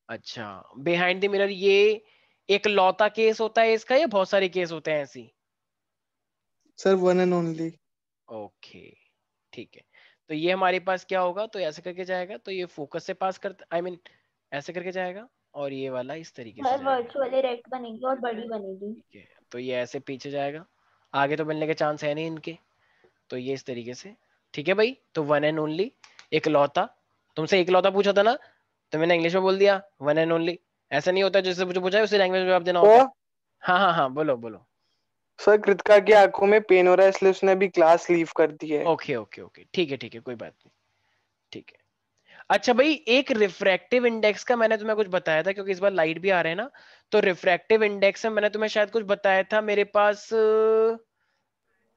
[SPEAKER 1] अच्छा, बिहाइंड द मिरर, ये एक लौता केस होता है इसका या बहुत सारे केस होते हैं ऐसी?
[SPEAKER 9] Sir one and only.
[SPEAKER 1] Okay ठीक है, तो ये हमारे पास क्या होगा, तो ऐसे करके जाएगा, तो ये फोकस से पास करता, आई मीन ऐसे करके जाएगा, और ये वाला इस तरीके से
[SPEAKER 5] हर
[SPEAKER 1] जाएगा।
[SPEAKER 5] वर्चुअली रेड बनेगी और बड़ी बनेगी।
[SPEAKER 1] ठीक है, तो ये ऐसे पीछे जाएगा, आगे तो मिलने के चांस है नहीं इनके, तो ये इस तरीके से। ठीक है भाई, तो वन एंड ओनली, एक लौता। तुमसे एक लौता पूछा था ना, तो मैंने इंग्लिश में बोल दिया वन एंड ओनली। ऐसा नहीं होता, जिससे मुझे पूछा है उसी लैंग्वेज में जवाब देना होता है। हाँ हाँ हाँ, बोलो बोलो।
[SPEAKER 9] सर कृतिका की आंखों में पेन हो रहा है इसलिए उसने अभी क्लास लीव कर दी है।
[SPEAKER 1] ओके ओके ओके, ठीक है, कोई बात नहीं। ठीक है, अच्छा भाई, एक रिफ्रैक्टिव इंडेक्स का मैंने तुम्हें कुछ बताया था, क्योंकि इस बार लाइट भी आ रहे हैं ना, तो रिफ्रैक्टिव इंडेक्स में मैंने तुम्हें शायद कुछ बताया था मेरे पास।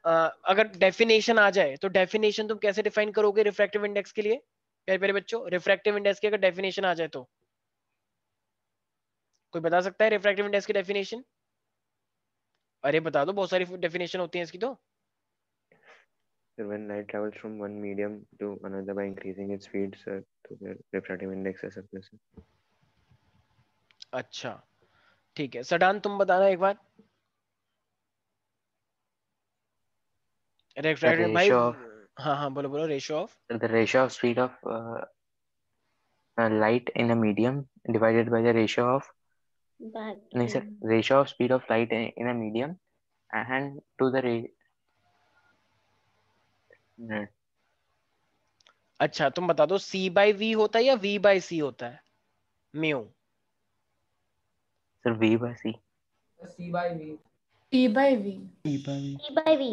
[SPEAKER 1] अगर डेफिनेशन आ जाए तो डेफिनेशन तुम कैसे डिफाइन करोगे रिफ्रैक्टिव इंडेक्स के लिए? प्यारे प्यारे बच्चों, रिफ्रैक्टिव इंडेक्स की अगर डेफिनेशन आ जाए तो कोई बता सकता है रिफ्रैक्टिव इंडेक्स की डेफिनेशन? अरे बता दो, बहुत सारी डेफिनेशन होती है इसकी तो।
[SPEAKER 7] Sir, when light travels from one medium to another by increasing its speed, sir, तो फिर refractive index है सब जैसे।
[SPEAKER 1] अच्छा ठीक है, सडान तुम बताना एक बार।
[SPEAKER 6] The
[SPEAKER 1] रिफ्रैक्टिव भाई,
[SPEAKER 6] ratio of
[SPEAKER 1] हाँ हाँ बोलो बोलो, ratio of.
[SPEAKER 6] the ratio of speed of light in a medium divided by the ratio of नहीं sir,
[SPEAKER 5] Vacuum.
[SPEAKER 6] ratio of speed of light in a medium and to the
[SPEAKER 1] अच्छा तुम बता दो, सी by we होता है या we by C होता है? Mu.
[SPEAKER 6] Sir v by c।
[SPEAKER 4] C by V.
[SPEAKER 3] T by V.
[SPEAKER 9] T by
[SPEAKER 5] C by V.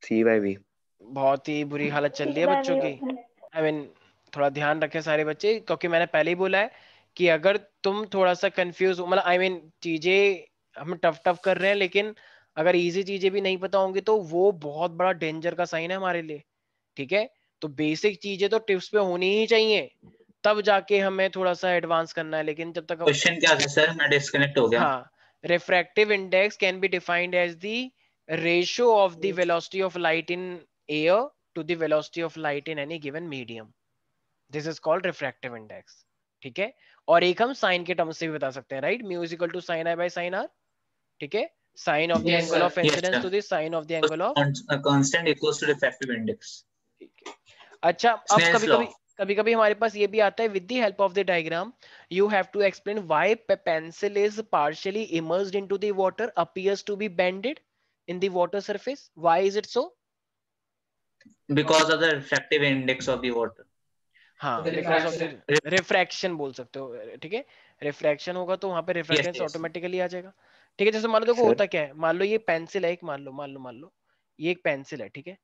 [SPEAKER 7] C by V।
[SPEAKER 1] बहुत ही बुरी हालत चल
[SPEAKER 5] C
[SPEAKER 1] रही है
[SPEAKER 5] by
[SPEAKER 1] बच्चों
[SPEAKER 5] V
[SPEAKER 1] की।
[SPEAKER 5] होता है।
[SPEAKER 1] आई मीन थोड़ा ध्यान रखें सारे बच्चे, क्योंकि मैंने पहले ही बोला है कि अगर तुम थोड़ा सा कंफ्यूज हो, मतलब आई मीन चीजें हम टफ टफ कर रहे हैं, लेकिन अगर इजी चीजें भी नहीं पता होंगी तो वो बहुत बड़ा डेंजर का साइन है हमारे लिए। ठीक है, तो बेसिक चीजें तो टिप्स पे होनी ही चाहिए, तब जाके हमें थोड़ा सा एडवांस करना है, लेकिन जब तक
[SPEAKER 2] क्वेश्चन क्या था सर? मैं डिस्कनेक्ट हो गया।
[SPEAKER 1] हाँ, refractive index can be defined as the ratio of the velocity of light in air to the velocity of light in any given medium. This is called refractive index. ठीक है, और एक हम sign के terms से भी बता सकते हैं, right? Mu is equal to sine I by sine R. ठीक है, sine of the
[SPEAKER 2] Yes,
[SPEAKER 1] angle
[SPEAKER 2] sir.
[SPEAKER 1] Of
[SPEAKER 2] Yes,
[SPEAKER 1] incidence
[SPEAKER 2] sir.
[SPEAKER 1] To the sine of the angle of.
[SPEAKER 2] Constant equals to refractive index.
[SPEAKER 1] ठीक है, अच्छा अब
[SPEAKER 2] Snell's
[SPEAKER 1] कभी
[SPEAKER 2] law.
[SPEAKER 1] कभी हमारे पास ये भी आता है, with the help of the diagram you have to explain why pencil is partially immersed into the water appears to be bended in the water surface. Why is it so?
[SPEAKER 2] Because of the refractive index of the water.
[SPEAKER 1] हाँ, because of the refraction बोल सकते हो। ठीक है, refraction होगा तो वहां पे
[SPEAKER 2] Yes,
[SPEAKER 1] रिफ्रैक्टेंस
[SPEAKER 2] yes.
[SPEAKER 1] ऑटोमेटिकली आ जाएगा। ठीक है, जैसे मान लो देखो
[SPEAKER 7] सर
[SPEAKER 1] होता क्या है, मान लो ये पेंसिल है एक, मान लो ये एक पेंसिल है। ठीक है,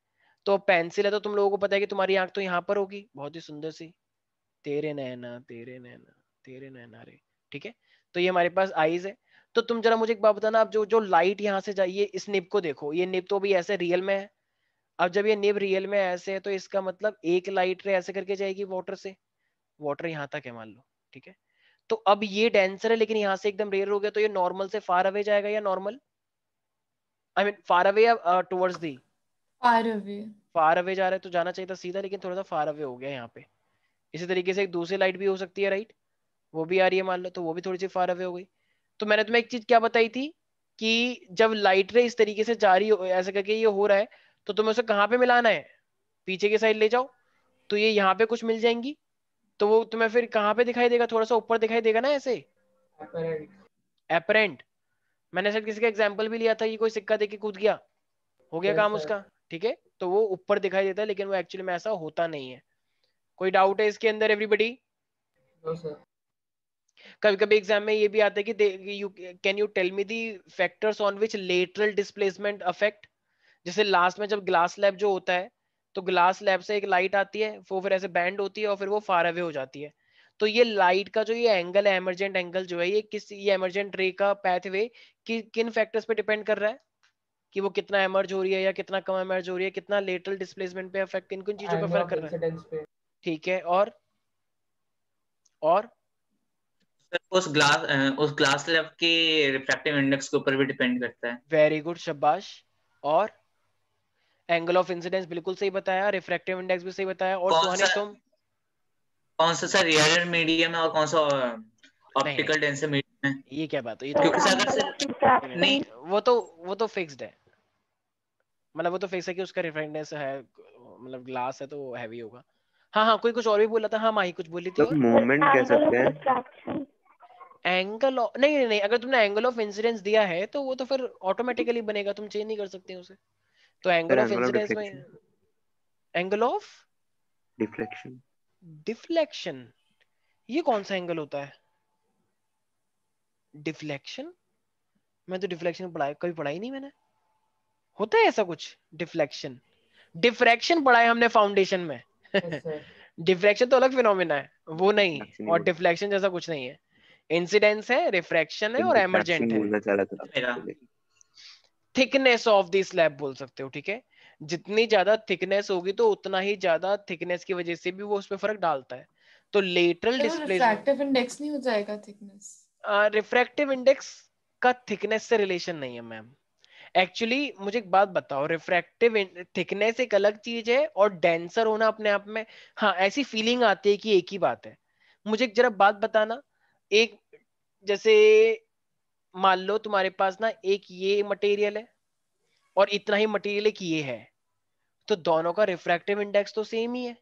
[SPEAKER 1] तो पेंसिल है तो तुम लोगों को पता है कि तुम्हारी आंख तो यहाँ पर होगी, बहुत ही सुंदर सी, तेरे नैना तेरे नैना तेरे नैना रे। ठीक है, तो ये हमारे पास आईज है। तो तुम जरा मुझे एक बात बताना, आप जो जो लाइट यहाँ से जाइए, इस निब को देखो, ये निब तो अभी ऐसे रियल में है। अब जब ये निब रियल में ऐसे है तो इसका मतलब एक लाइट रे ऐसे करके जाएगी वाटर से, वाटर यहाँ तक है मान लो। ठीक है, तो अब ये डेंसर है लेकिन यहाँ से एकदम रेयर हो गया, तो ये नॉर्मल से फार अवे जाएगा या normal, I mean far away या towards the?
[SPEAKER 3] Far away.
[SPEAKER 1] Far away जा रहा है तो जाना चाहिए था सीधा, लेकिन थोड़ा सा फार अवे हो गया यहाँ पे। इसी तरीके से एक दूसरी लाइट भी हो सकती है, राइट? वो भी आ रही है मान लो, तो वो भी थोड़ी सी फार अवे हो गई। तो मैंने तुम्हें एक चीज क्या बताई थी कि जब लाइट रे इस तरीके से जा रही हो, ऐसे करके ये हो रहा है, तो तुम्हें उसे कहाँ पे मिलाना है? पीछे की साइड ले जाओ, तो ये यहाँ पे कुछ मिल जाएंगी, तो वो तुम्हें फिर कहाँ पे दिखाई देगा, थोड़ा सा ऊपर दिखाई देगा ना ऐसे, एपरेंट। मैंने शायद किसी का एग्जांपल भी लिया था, ये कोई सिक्का देके कूद गया, हो गया काम उसका, ठीक है, तो वो ऊपर दिखाई देता है, लेकिन वो एक्चुअली में ऐसा होता नहीं है। कोई डाउट है इसके अंदर एवरीबडी? कभी कभी एग्जाम में ये भी आता है कि can you tell me the factors on which lateral displacement affect. जैसे लास्ट में जब ग्लास लैब जो होता है, तो ग्लास लैब से एक लाइट आती है, वो फिर ऐसे बैंड होती है और फिर वो फार अवे हो जाती है। तो ये लाइट का जो ये एंगल है, एमरजेंट एंगल जो है, ये एमरजेंट रे का पैथवे किन फैक्टर्स पे डिपेंड कर रहा है, कि वो कितना एमर्ज हो रही है या कितना कम एमर्ज हो रही है, कितना लेटरल डिस्प्लेसमेंट पे अफेक्ट, किन किन चीजों पे अफेक्ट कर रहा है। ठीक है, और
[SPEAKER 2] उस ग्लास लैब के रिफ्रैक्टिव इंडेक्स के ऊपर भी डिपेंड करता है।
[SPEAKER 1] वेरी गुड, शाबाश। और एंगल ऑफ इंसिडेंस बिल्कुल सही बताया, रिफ्रैक्टिव इंडेक्स भी सही बताया। और सुहानी तुम
[SPEAKER 2] कौन सा सर रियल मीडियम है और कौन सा ऑप्टिकल डेंसर मीडियम है?
[SPEAKER 1] ये क्या बात है, ये
[SPEAKER 2] क्योंकि
[SPEAKER 1] तो
[SPEAKER 2] अगर नहीं
[SPEAKER 1] वो तो फिक्स्ड है, मतलब वो तो फिक्स है कि उसका रिफ्रैक्टिव है, मतलब ग्लास है तो हैवी होगा। हाँ हाँ, कोई कुछ और भी बोला था, हाँ माही कुछ बोली थी। और
[SPEAKER 7] मूवमेंट कह सकते हैं,
[SPEAKER 1] एंगल ऑफ नहीं, अगर तुमने एंगल ऑफ इंसिडेंस दिया है तो वो तो फिर ऑटोमेटिकली बनेगा, तुम चेंज नहीं कर सकते उसे। तो एंगल ऑफ इंसिडेंस में एंगल ऑफ डिफ्लेक्शन, ये कौन सा एंगल होता है? डिफ्लेक्शन, मैं तो डिफ्लेक्शन कभी पढ़ा ही नहीं मैंने। होता है ऐसा कुछ डिफ्लेक्शन? डिफ्रैक्शन पढ़ा है हमने फाउंडेशन में। डिफ्रैक्शन तो अलग फिनोमेना है, वो नहीं, और डिफ्लेक्शन जैसा कुछ नहीं है। इंसिडेंस है, रिफ्रैक्शन है और एमरजेंट है। थिकनेस ऑफ द स्लैब बोल सकते हो, ठीक है। जितनी ज्यादा थिकनेस होगी तो उतना ही ज्यादा थिकनेस की वजह से भी वो उसमें फर्क डालता है। तो लेटरल डिस्प्लेसमेंट,
[SPEAKER 3] रिफ्रैक्टिव इंडेक्स नहीं हो जाएगा थिकनेस?
[SPEAKER 1] रिफ्रैक्टिव इंडेक्स का थिकनेस से रिलेशन नहीं है मैम। एक्चुअली मुझे एक बात बताओ, रिफ्रैक्टिव थिकनेस एक अलग चीज है और डेंसर होना अपने आप में, हाँ ऐसी फीलिंग आती है कि एक ही बात है। मुझे जरा बात बताना, एक जैसे मान लो तुम्हारे पास ना एक ये मटेरियल है और इतना ही मटेरियल एक ये है, तो दोनों का रिफ्रैक्टिव इंडेक्स तो सेम ही है,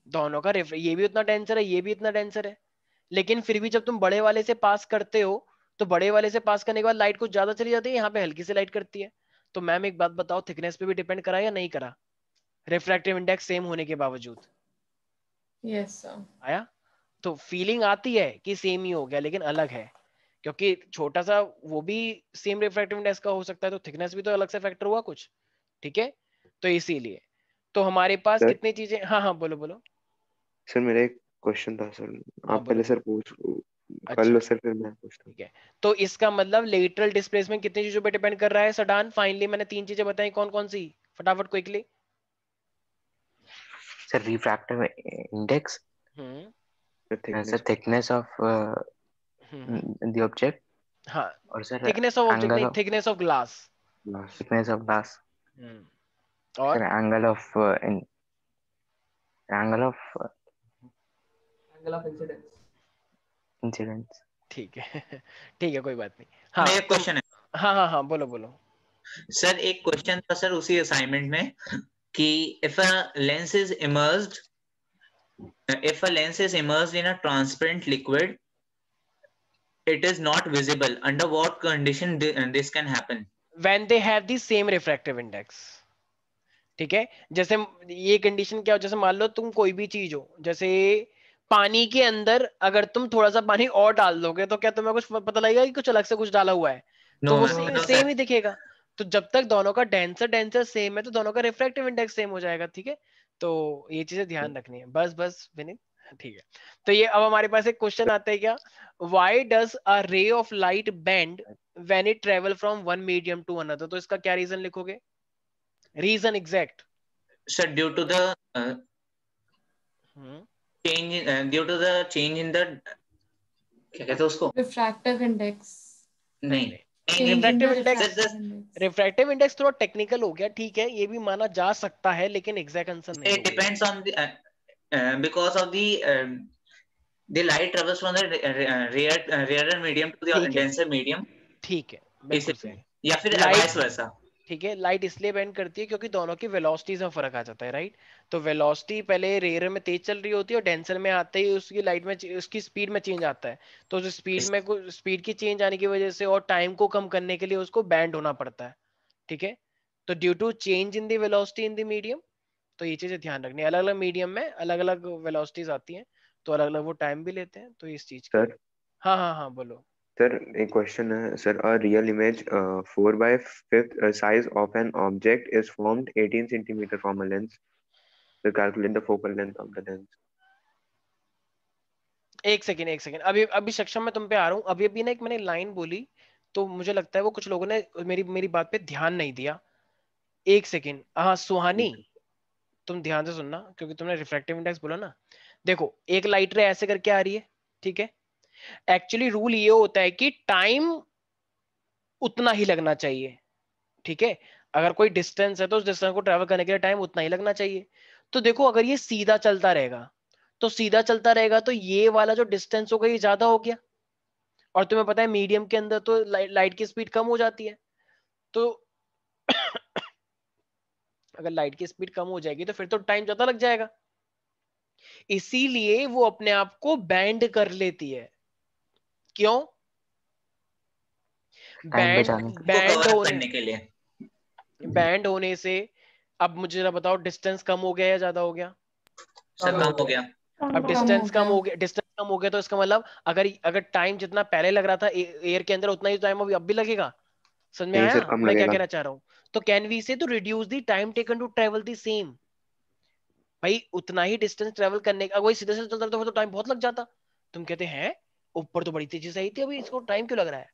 [SPEAKER 1] दोनों का ये भी उतना डेंसर है, ये भी इतना डेंसर है, लेकिन फिर भी जब तुम बड़े वाले से पास करते हो तो बड़े वाले से पास करने के बाद लाइट कुछ ज्यादा चली जाती है, यहाँ पे हल्की से लाइट करती है। तो मैम एक बात बताओ, थिकनेस पे भी डिपेंड करा या नहीं करा, रिफ्रैक्टिव इंडेक्स सेम होने के बावजूद?
[SPEAKER 3] Yes sir.
[SPEAKER 1] आया? तो फीलिंग आती है कि सेम ही हो गया, लेकिन अलग है, क्योंकि छोटा सा वो भी सेम रिफ्रैक्टिव इंडेक्स का हो सकता है, तो थिकनेस भी तो अलग से फैक्टर हुआ कुछ, ठीक है। तो इसीलिए तो हमारे पास
[SPEAKER 7] सर?
[SPEAKER 1] कितनी चीजें, हाँ हाँ बोलो बोलो।
[SPEAKER 7] सर मेरा एक क्वेश्चन था सर,
[SPEAKER 1] हाँ,
[SPEAKER 7] आप पहले सर पूछ कर
[SPEAKER 1] अच्छा
[SPEAKER 7] लो सर, फिर मैं पूछता हूँ।
[SPEAKER 1] ठीक है, तो इसका मतलब लेटरल डिस्प्लेसमेंट कितनी चीजों पे डिपेंड कर रहा है सडान? फाइनली मैंने 3 चीजें बताई, कौन कौन सी, फटाफट quickly.
[SPEAKER 6] Sir refractive index, sir thickness of the object,
[SPEAKER 1] हाँ
[SPEAKER 6] और सर
[SPEAKER 1] थिकनेस ऑफ ऑब्जेक्ट नहीं,
[SPEAKER 6] angle
[SPEAKER 1] thickness of glass,
[SPEAKER 6] thickness of glass,
[SPEAKER 1] और
[SPEAKER 6] सर एंगल ऑफ इंसिडेंस।
[SPEAKER 1] ठीक है ठीक है, कोई बात नहीं। हाँ
[SPEAKER 2] मेरा क्वेश्चन है।
[SPEAKER 1] हाँ हाँ हाँ बोलो बोलो।
[SPEAKER 2] सर एक क्वेश्चन था सर उसी असाइनमेंट में कि if a lens is immersed in a transparent liquid, it is not visible. Under what condition this can happen?
[SPEAKER 1] When they have the same refractive index, ठीक है। जैसे ये कंडीशन क्या हो, जैसे मान लो तुम कोई भी चीज हो, जैसे पानी के अंदर अगर तुम थोड़ा सा पानी और डाल दोगे तो क्या तुम्हें कुछ पता लगेगा कि कुछ अलग से कुछ डाला हुआ है? तो वो सेम ही दिखेगा। तो जब तक दोनों का डेंसर सेम है तो दोनों का रिफ्रैक्टिव इंडेक्स सेम हो जाएगा, ठीक है। तो ये चीजें ध्यान रखनी है, बस विनीत, ठीक है। तो ये अब हमारे पास एक क्वेश्चन आता है क्या, why does a ray of light bend when it travel from one medium to another? तो इसका क्या रीजन लिखोगे, reason exact?
[SPEAKER 2] Sir, due to the change in the क्या कहते हैं उसको,
[SPEAKER 3] रिफ्रैक्टिव इंडेक्स?
[SPEAKER 2] नहीं
[SPEAKER 1] रिफ्रैक्टिव इंडेक्स थोड़ा टेक्निकल हो गया, ठीक है, ये भी माना जा सकता है, लेकिन एग्जैक्ट आंसर नहीं।
[SPEAKER 2] It depends on the because of the light travels from the rarer medium to the denser medium,
[SPEAKER 1] ठीक है, बिल्कुल सही।
[SPEAKER 2] या फिर
[SPEAKER 1] लाइट
[SPEAKER 2] vice versa।
[SPEAKER 1] ठीक है, लाइट इसलिए बेंड करती है क्योंकि दोनों की वेलोसिटीज में फर्क आ जाता है, राइट। तो वेलोसिटी पहले रेयर में तेज चल रही होती है और डेंसर में आते ही उसकी लाइट में उसकी स्पीड में चेंज आता है। तो उस स्पीड में स्पीड की चेंज आने की वजह से और टाइम को कम करने के लिए उसको बैंड होना पड़ता है, ठीक है। तो due to change in the velocity in the medium, तो ये चीजें ध्यान रखनी है, अलग अलग मीडियम में अलग अलग वेलोसिटीज आती हैं, तो अलग अलग वो टाइम भी लेते हैं, तो इस चीज की।
[SPEAKER 7] सर
[SPEAKER 1] हाँ हाँ हाँ बोलो।
[SPEAKER 7] सर एक क्वेश्चन है sir, a real image 4/5 size of an object is formed 18 centimeter from a lens. So calculate the focal length of the lens.
[SPEAKER 1] एक सेकेंड, अभी अभी सक्षम मैं तुम पे आ रहा हूँ। अभी अभी ना एक मैंने लाइन बोली, तो मुझे लगता है वो कुछ लोगों ने मेरी मेरी बात पे ध्यान नहीं दिया। एक सेकेंड, हाँ सुहानी, तुम ध्यान से सुनना क्योंकि तुमने रिफ्रैक्टिव इंडेक्स बोला ना। देखो एक लाइट रे ऐसे करके आ रही है, ठीक है। एक्चुअली रूल ये होता है कि टाइम उतना ही लगना चाहिए, ठीक है। अगर कोई डिस्टेंस है तो उस डिस्टेंस को ट्रेवल करने के लिए टाइम उतना ही लगना चाहिए। तो देखो अगर ये सीधा चलता रहेगा, तो सीधा चलता रहेगा तो ये वाला जो डिस्टेंस होगा ये ज्यादा हो गया, और तुम्हें पता है मीडियम के अंदर तो लाइट की स्पीड कम हो जाती है। तो अगर लाइट की स्पीड कम हो जाएगी तो फिर तो टाइम ज्यादा लग जाएगा, इसीलिए वो अपने आप को बैंड कर लेती है। क्यों?
[SPEAKER 6] टाइम
[SPEAKER 1] बैंड
[SPEAKER 6] बचाने के
[SPEAKER 2] को
[SPEAKER 1] बैंड
[SPEAKER 2] कवर अप
[SPEAKER 1] होने
[SPEAKER 2] करने के लिए।
[SPEAKER 1] बैंड होने से, अब मुझे जरा बताओ डिस्टेंस कम हो गया या ज्यादा हो गया?
[SPEAKER 2] सर
[SPEAKER 4] कम
[SPEAKER 2] कम
[SPEAKER 4] हो
[SPEAKER 2] हो
[SPEAKER 4] गया।
[SPEAKER 2] गया।
[SPEAKER 1] अब डिस्टेंस कम हो गया, डिस्टेंस कम हो गया तो इसका मतलब अगर अगर टाइम जितना पहले लग रहा था एयर के अंदर उतना ही टाइम अभी अब भी लगेगा। समझ में
[SPEAKER 7] नहीं
[SPEAKER 1] आया
[SPEAKER 7] सर, कम
[SPEAKER 1] मैं क्या
[SPEAKER 7] लगेगा।
[SPEAKER 1] कहना चाह रहा हूँ? तो कैन वी से तो reduce the time taken to travel the same. भाई उतना ही डिस्टेंस ट्रेवल करने का, वही सीधे से चलता तो टाइम बहुत लग जाता। तुम कहते हैं ऊपर तो बड़ी तेजी से आई थी, अभी इसको टाइम क्यों लग रहा है?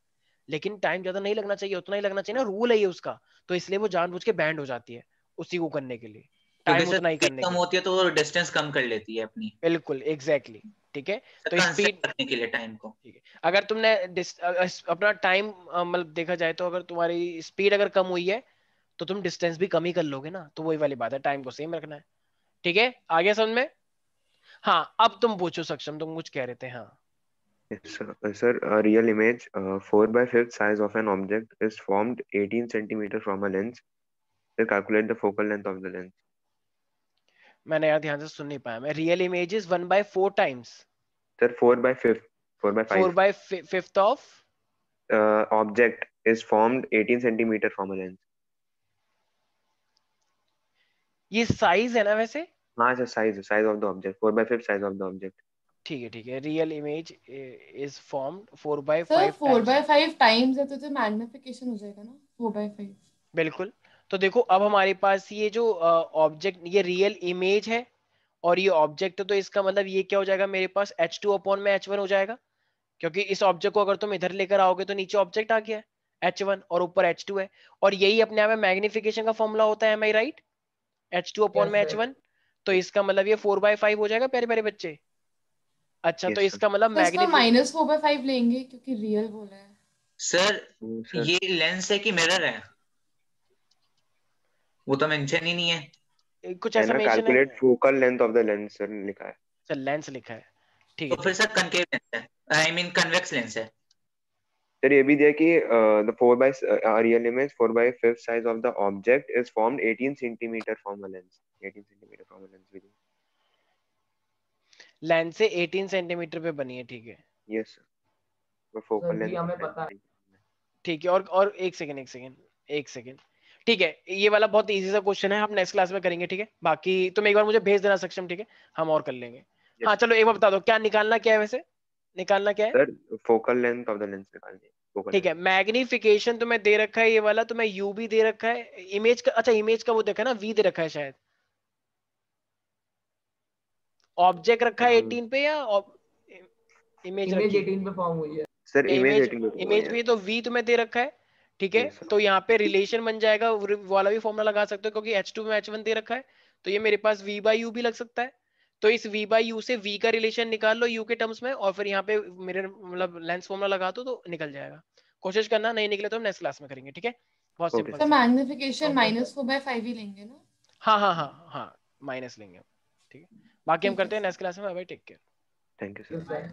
[SPEAKER 1] लेकिन टाइम ज्यादा नहीं लगना चाहिए, उतना ही लगना चाहिए ना, रूल है ये उसका। तो इसलिए वो जानबूझ के बैंड हो जाती है उसी को करने के लिए,
[SPEAKER 2] क्योंकि
[SPEAKER 1] टाइम
[SPEAKER 2] सर
[SPEAKER 1] उतना ही
[SPEAKER 2] स्पीड
[SPEAKER 1] करने
[SPEAKER 2] कम
[SPEAKER 1] के लिए।
[SPEAKER 2] होती है तो वो डिस्टेंस कम कर लेती है अपनी,
[SPEAKER 1] बिल्कुल एग्जैक्टली, ठीक है। तो
[SPEAKER 2] कंसेप्ट
[SPEAKER 1] स्पीड,
[SPEAKER 2] करने के लिए टाइम को।
[SPEAKER 1] ठीक है। अगर तुमने अपना टाइम मतलब देखा जाए तो अगर तुम्हारी स्पीड अगर कम हुई है तो तुम डिस्टेंस भी कम ही कर लोगे ना, तो वही वाली बात है, टाइम को सेम रखना है, ठीक है। आगे समझ में? हाँ अब तुम पूछो सक्षम, तुम कुछ कह रहे थे, हाँ।
[SPEAKER 7] Yes, sir. Sir, a real image 4/5 size of an object is formed 18 centimeter from a lens. Sir, calculate the focal length of the lens.
[SPEAKER 1] मैंने यार ध्यान से सुन नहीं पाया मैं। Real image is 1/4 times
[SPEAKER 7] Sir, 4/5. 4/5.
[SPEAKER 1] 4/5 of
[SPEAKER 7] Object is formed 18 centimeter from a lens.
[SPEAKER 1] ये size है ना वैसे?
[SPEAKER 7] हाँ sir, size of the object. 4/5 size of the object.
[SPEAKER 1] ठीक है, real image is formed four
[SPEAKER 3] sir
[SPEAKER 1] by five
[SPEAKER 3] 4/5 times है तो magnification हो जाएगा ना 4/5।
[SPEAKER 1] बिल्कुल। तो देखो अब हमारे पास ये जो ऑब्जेक्ट, ये रियल इमेज है और ये ऑब्जेक्ट है, तो इसका मतलब ये क्या हो जाएगा मेरे पास, H2 अपॉन में H1 हो जाएगा। क्योंकि इस ऑब्जेक्ट को अगर तुम इधर लेकर आओगे तो नीचे ऑब्जेक्ट आ गया है H1 और ऊपर H2 है, और यही अपने आप में मैग्निफिकेशन का फॉर्मूला होता है, एम आई राइट? H2 अपॉन
[SPEAKER 4] यस
[SPEAKER 1] में
[SPEAKER 4] सर।
[SPEAKER 1] H1। तो इसका मतलब ये 4/5 हो जाएगा प्यारे प्यारे बच्चे। अच्छा तो
[SPEAKER 7] Yes sir.
[SPEAKER 1] इसका मतलब
[SPEAKER 3] तो इसका
[SPEAKER 1] मैग्निफिक
[SPEAKER 3] -4/5 लेंगे क्योंकि रियल बोला है।
[SPEAKER 2] Sir
[SPEAKER 7] Oh, sir.
[SPEAKER 2] ये लेंस है कि मिरर है, वो तो मेंशन ही नहीं है।
[SPEAKER 1] कुछ
[SPEAKER 7] है
[SPEAKER 1] ऐसा
[SPEAKER 7] ना,
[SPEAKER 1] मेंशन है?
[SPEAKER 7] calculate focal length of the lens sir लिखा है।
[SPEAKER 1] सर लेंस लिखा है, ठीक
[SPEAKER 2] तो
[SPEAKER 1] है
[SPEAKER 2] फिर
[SPEAKER 1] ठीक
[SPEAKER 2] सर कनकेव लेंस है, आई मीन कन्वेक्स लेंस है।
[SPEAKER 7] सर ये भी दिया कि the 4 by real image 4/5 size of the object is formed 18 centimeter from a lens. 18 centimeter from a lens भी दिया।
[SPEAKER 1] लेंस से 18 सेंटीमीटर पे बनी है, ठीक है
[SPEAKER 7] Yes sir. वो focal
[SPEAKER 4] sir ji
[SPEAKER 7] length of
[SPEAKER 4] हमें
[SPEAKER 7] lens
[SPEAKER 4] पता है।
[SPEAKER 7] नहीं।
[SPEAKER 1] ठीक है। और एक सेकेंड, ठीक है। ये वाला बहुत इजी सा क्वेश्चन है, हम नेक्स्ट क्लास में करेंगे, ठीक है। बाकी तुम एक बार मुझे भेज देना सक्षम, ठीक है, हम और कर लेंगे। हाँ
[SPEAKER 7] Yes
[SPEAKER 1] चलो एक बार बता दो क्या निकालना, क्या है वैसे, निकालना क्या है?
[SPEAKER 7] sir, focal length of the lens निकालनी है, focal
[SPEAKER 1] ठीक है,
[SPEAKER 7] length।
[SPEAKER 1] मैग्निफिकेशन तुम्हें दे रखा है ये वाला, तुम्हें यू भी दे रखा है, इमेज का, अच्छा इमेज का वो देखा ना, वी दे रखा है शायद, ऑब्जेक्ट रखा है 18 पे या इमेज
[SPEAKER 4] इमेज
[SPEAKER 1] रखी है?
[SPEAKER 4] 18 पे फॉर्म हुई है।
[SPEAKER 7] सर इमेज
[SPEAKER 1] इमेज
[SPEAKER 7] 18 पे
[SPEAKER 1] इमेज भी तो वी तुम्हें दे रखा है, ठीक है।
[SPEAKER 7] Yes sir.
[SPEAKER 1] तो यहाँ पे रिलेशन बन जाएगा, वो वाला भी फॉर्मूला लगा सकते हो क्योंकि H2 में H1 दे रखा है, तो ये मेरे पास V बाई यू भी लग सकता है। तो इस V बाई यू से V का रिलेशन निकाल लो U के टर्म्स में, और फिर यहाँ पे मेरे मतलब लेंस फॉर्मूला लगा दो तो निकल जाएगा। कोशिश करना, नहीं निकले तो हम नेक्स्ट क्लास में करेंगे, ठीक है। बहुत
[SPEAKER 7] Okay
[SPEAKER 1] सिंपल
[SPEAKER 3] तो
[SPEAKER 1] सा।
[SPEAKER 3] Magnification
[SPEAKER 4] okay sir.
[SPEAKER 3] -4/5 ही लेंगे ना?
[SPEAKER 1] हाँ हाँ हाँ हाँ, माइनस लेंगे हम, ठीक है। बाकी हम
[SPEAKER 3] ठीक है
[SPEAKER 1] करते हैं
[SPEAKER 3] सर।
[SPEAKER 1] नेक्स्ट क्लास में। Bye, take care.
[SPEAKER 7] thank you sir.
[SPEAKER 4] Yes sir.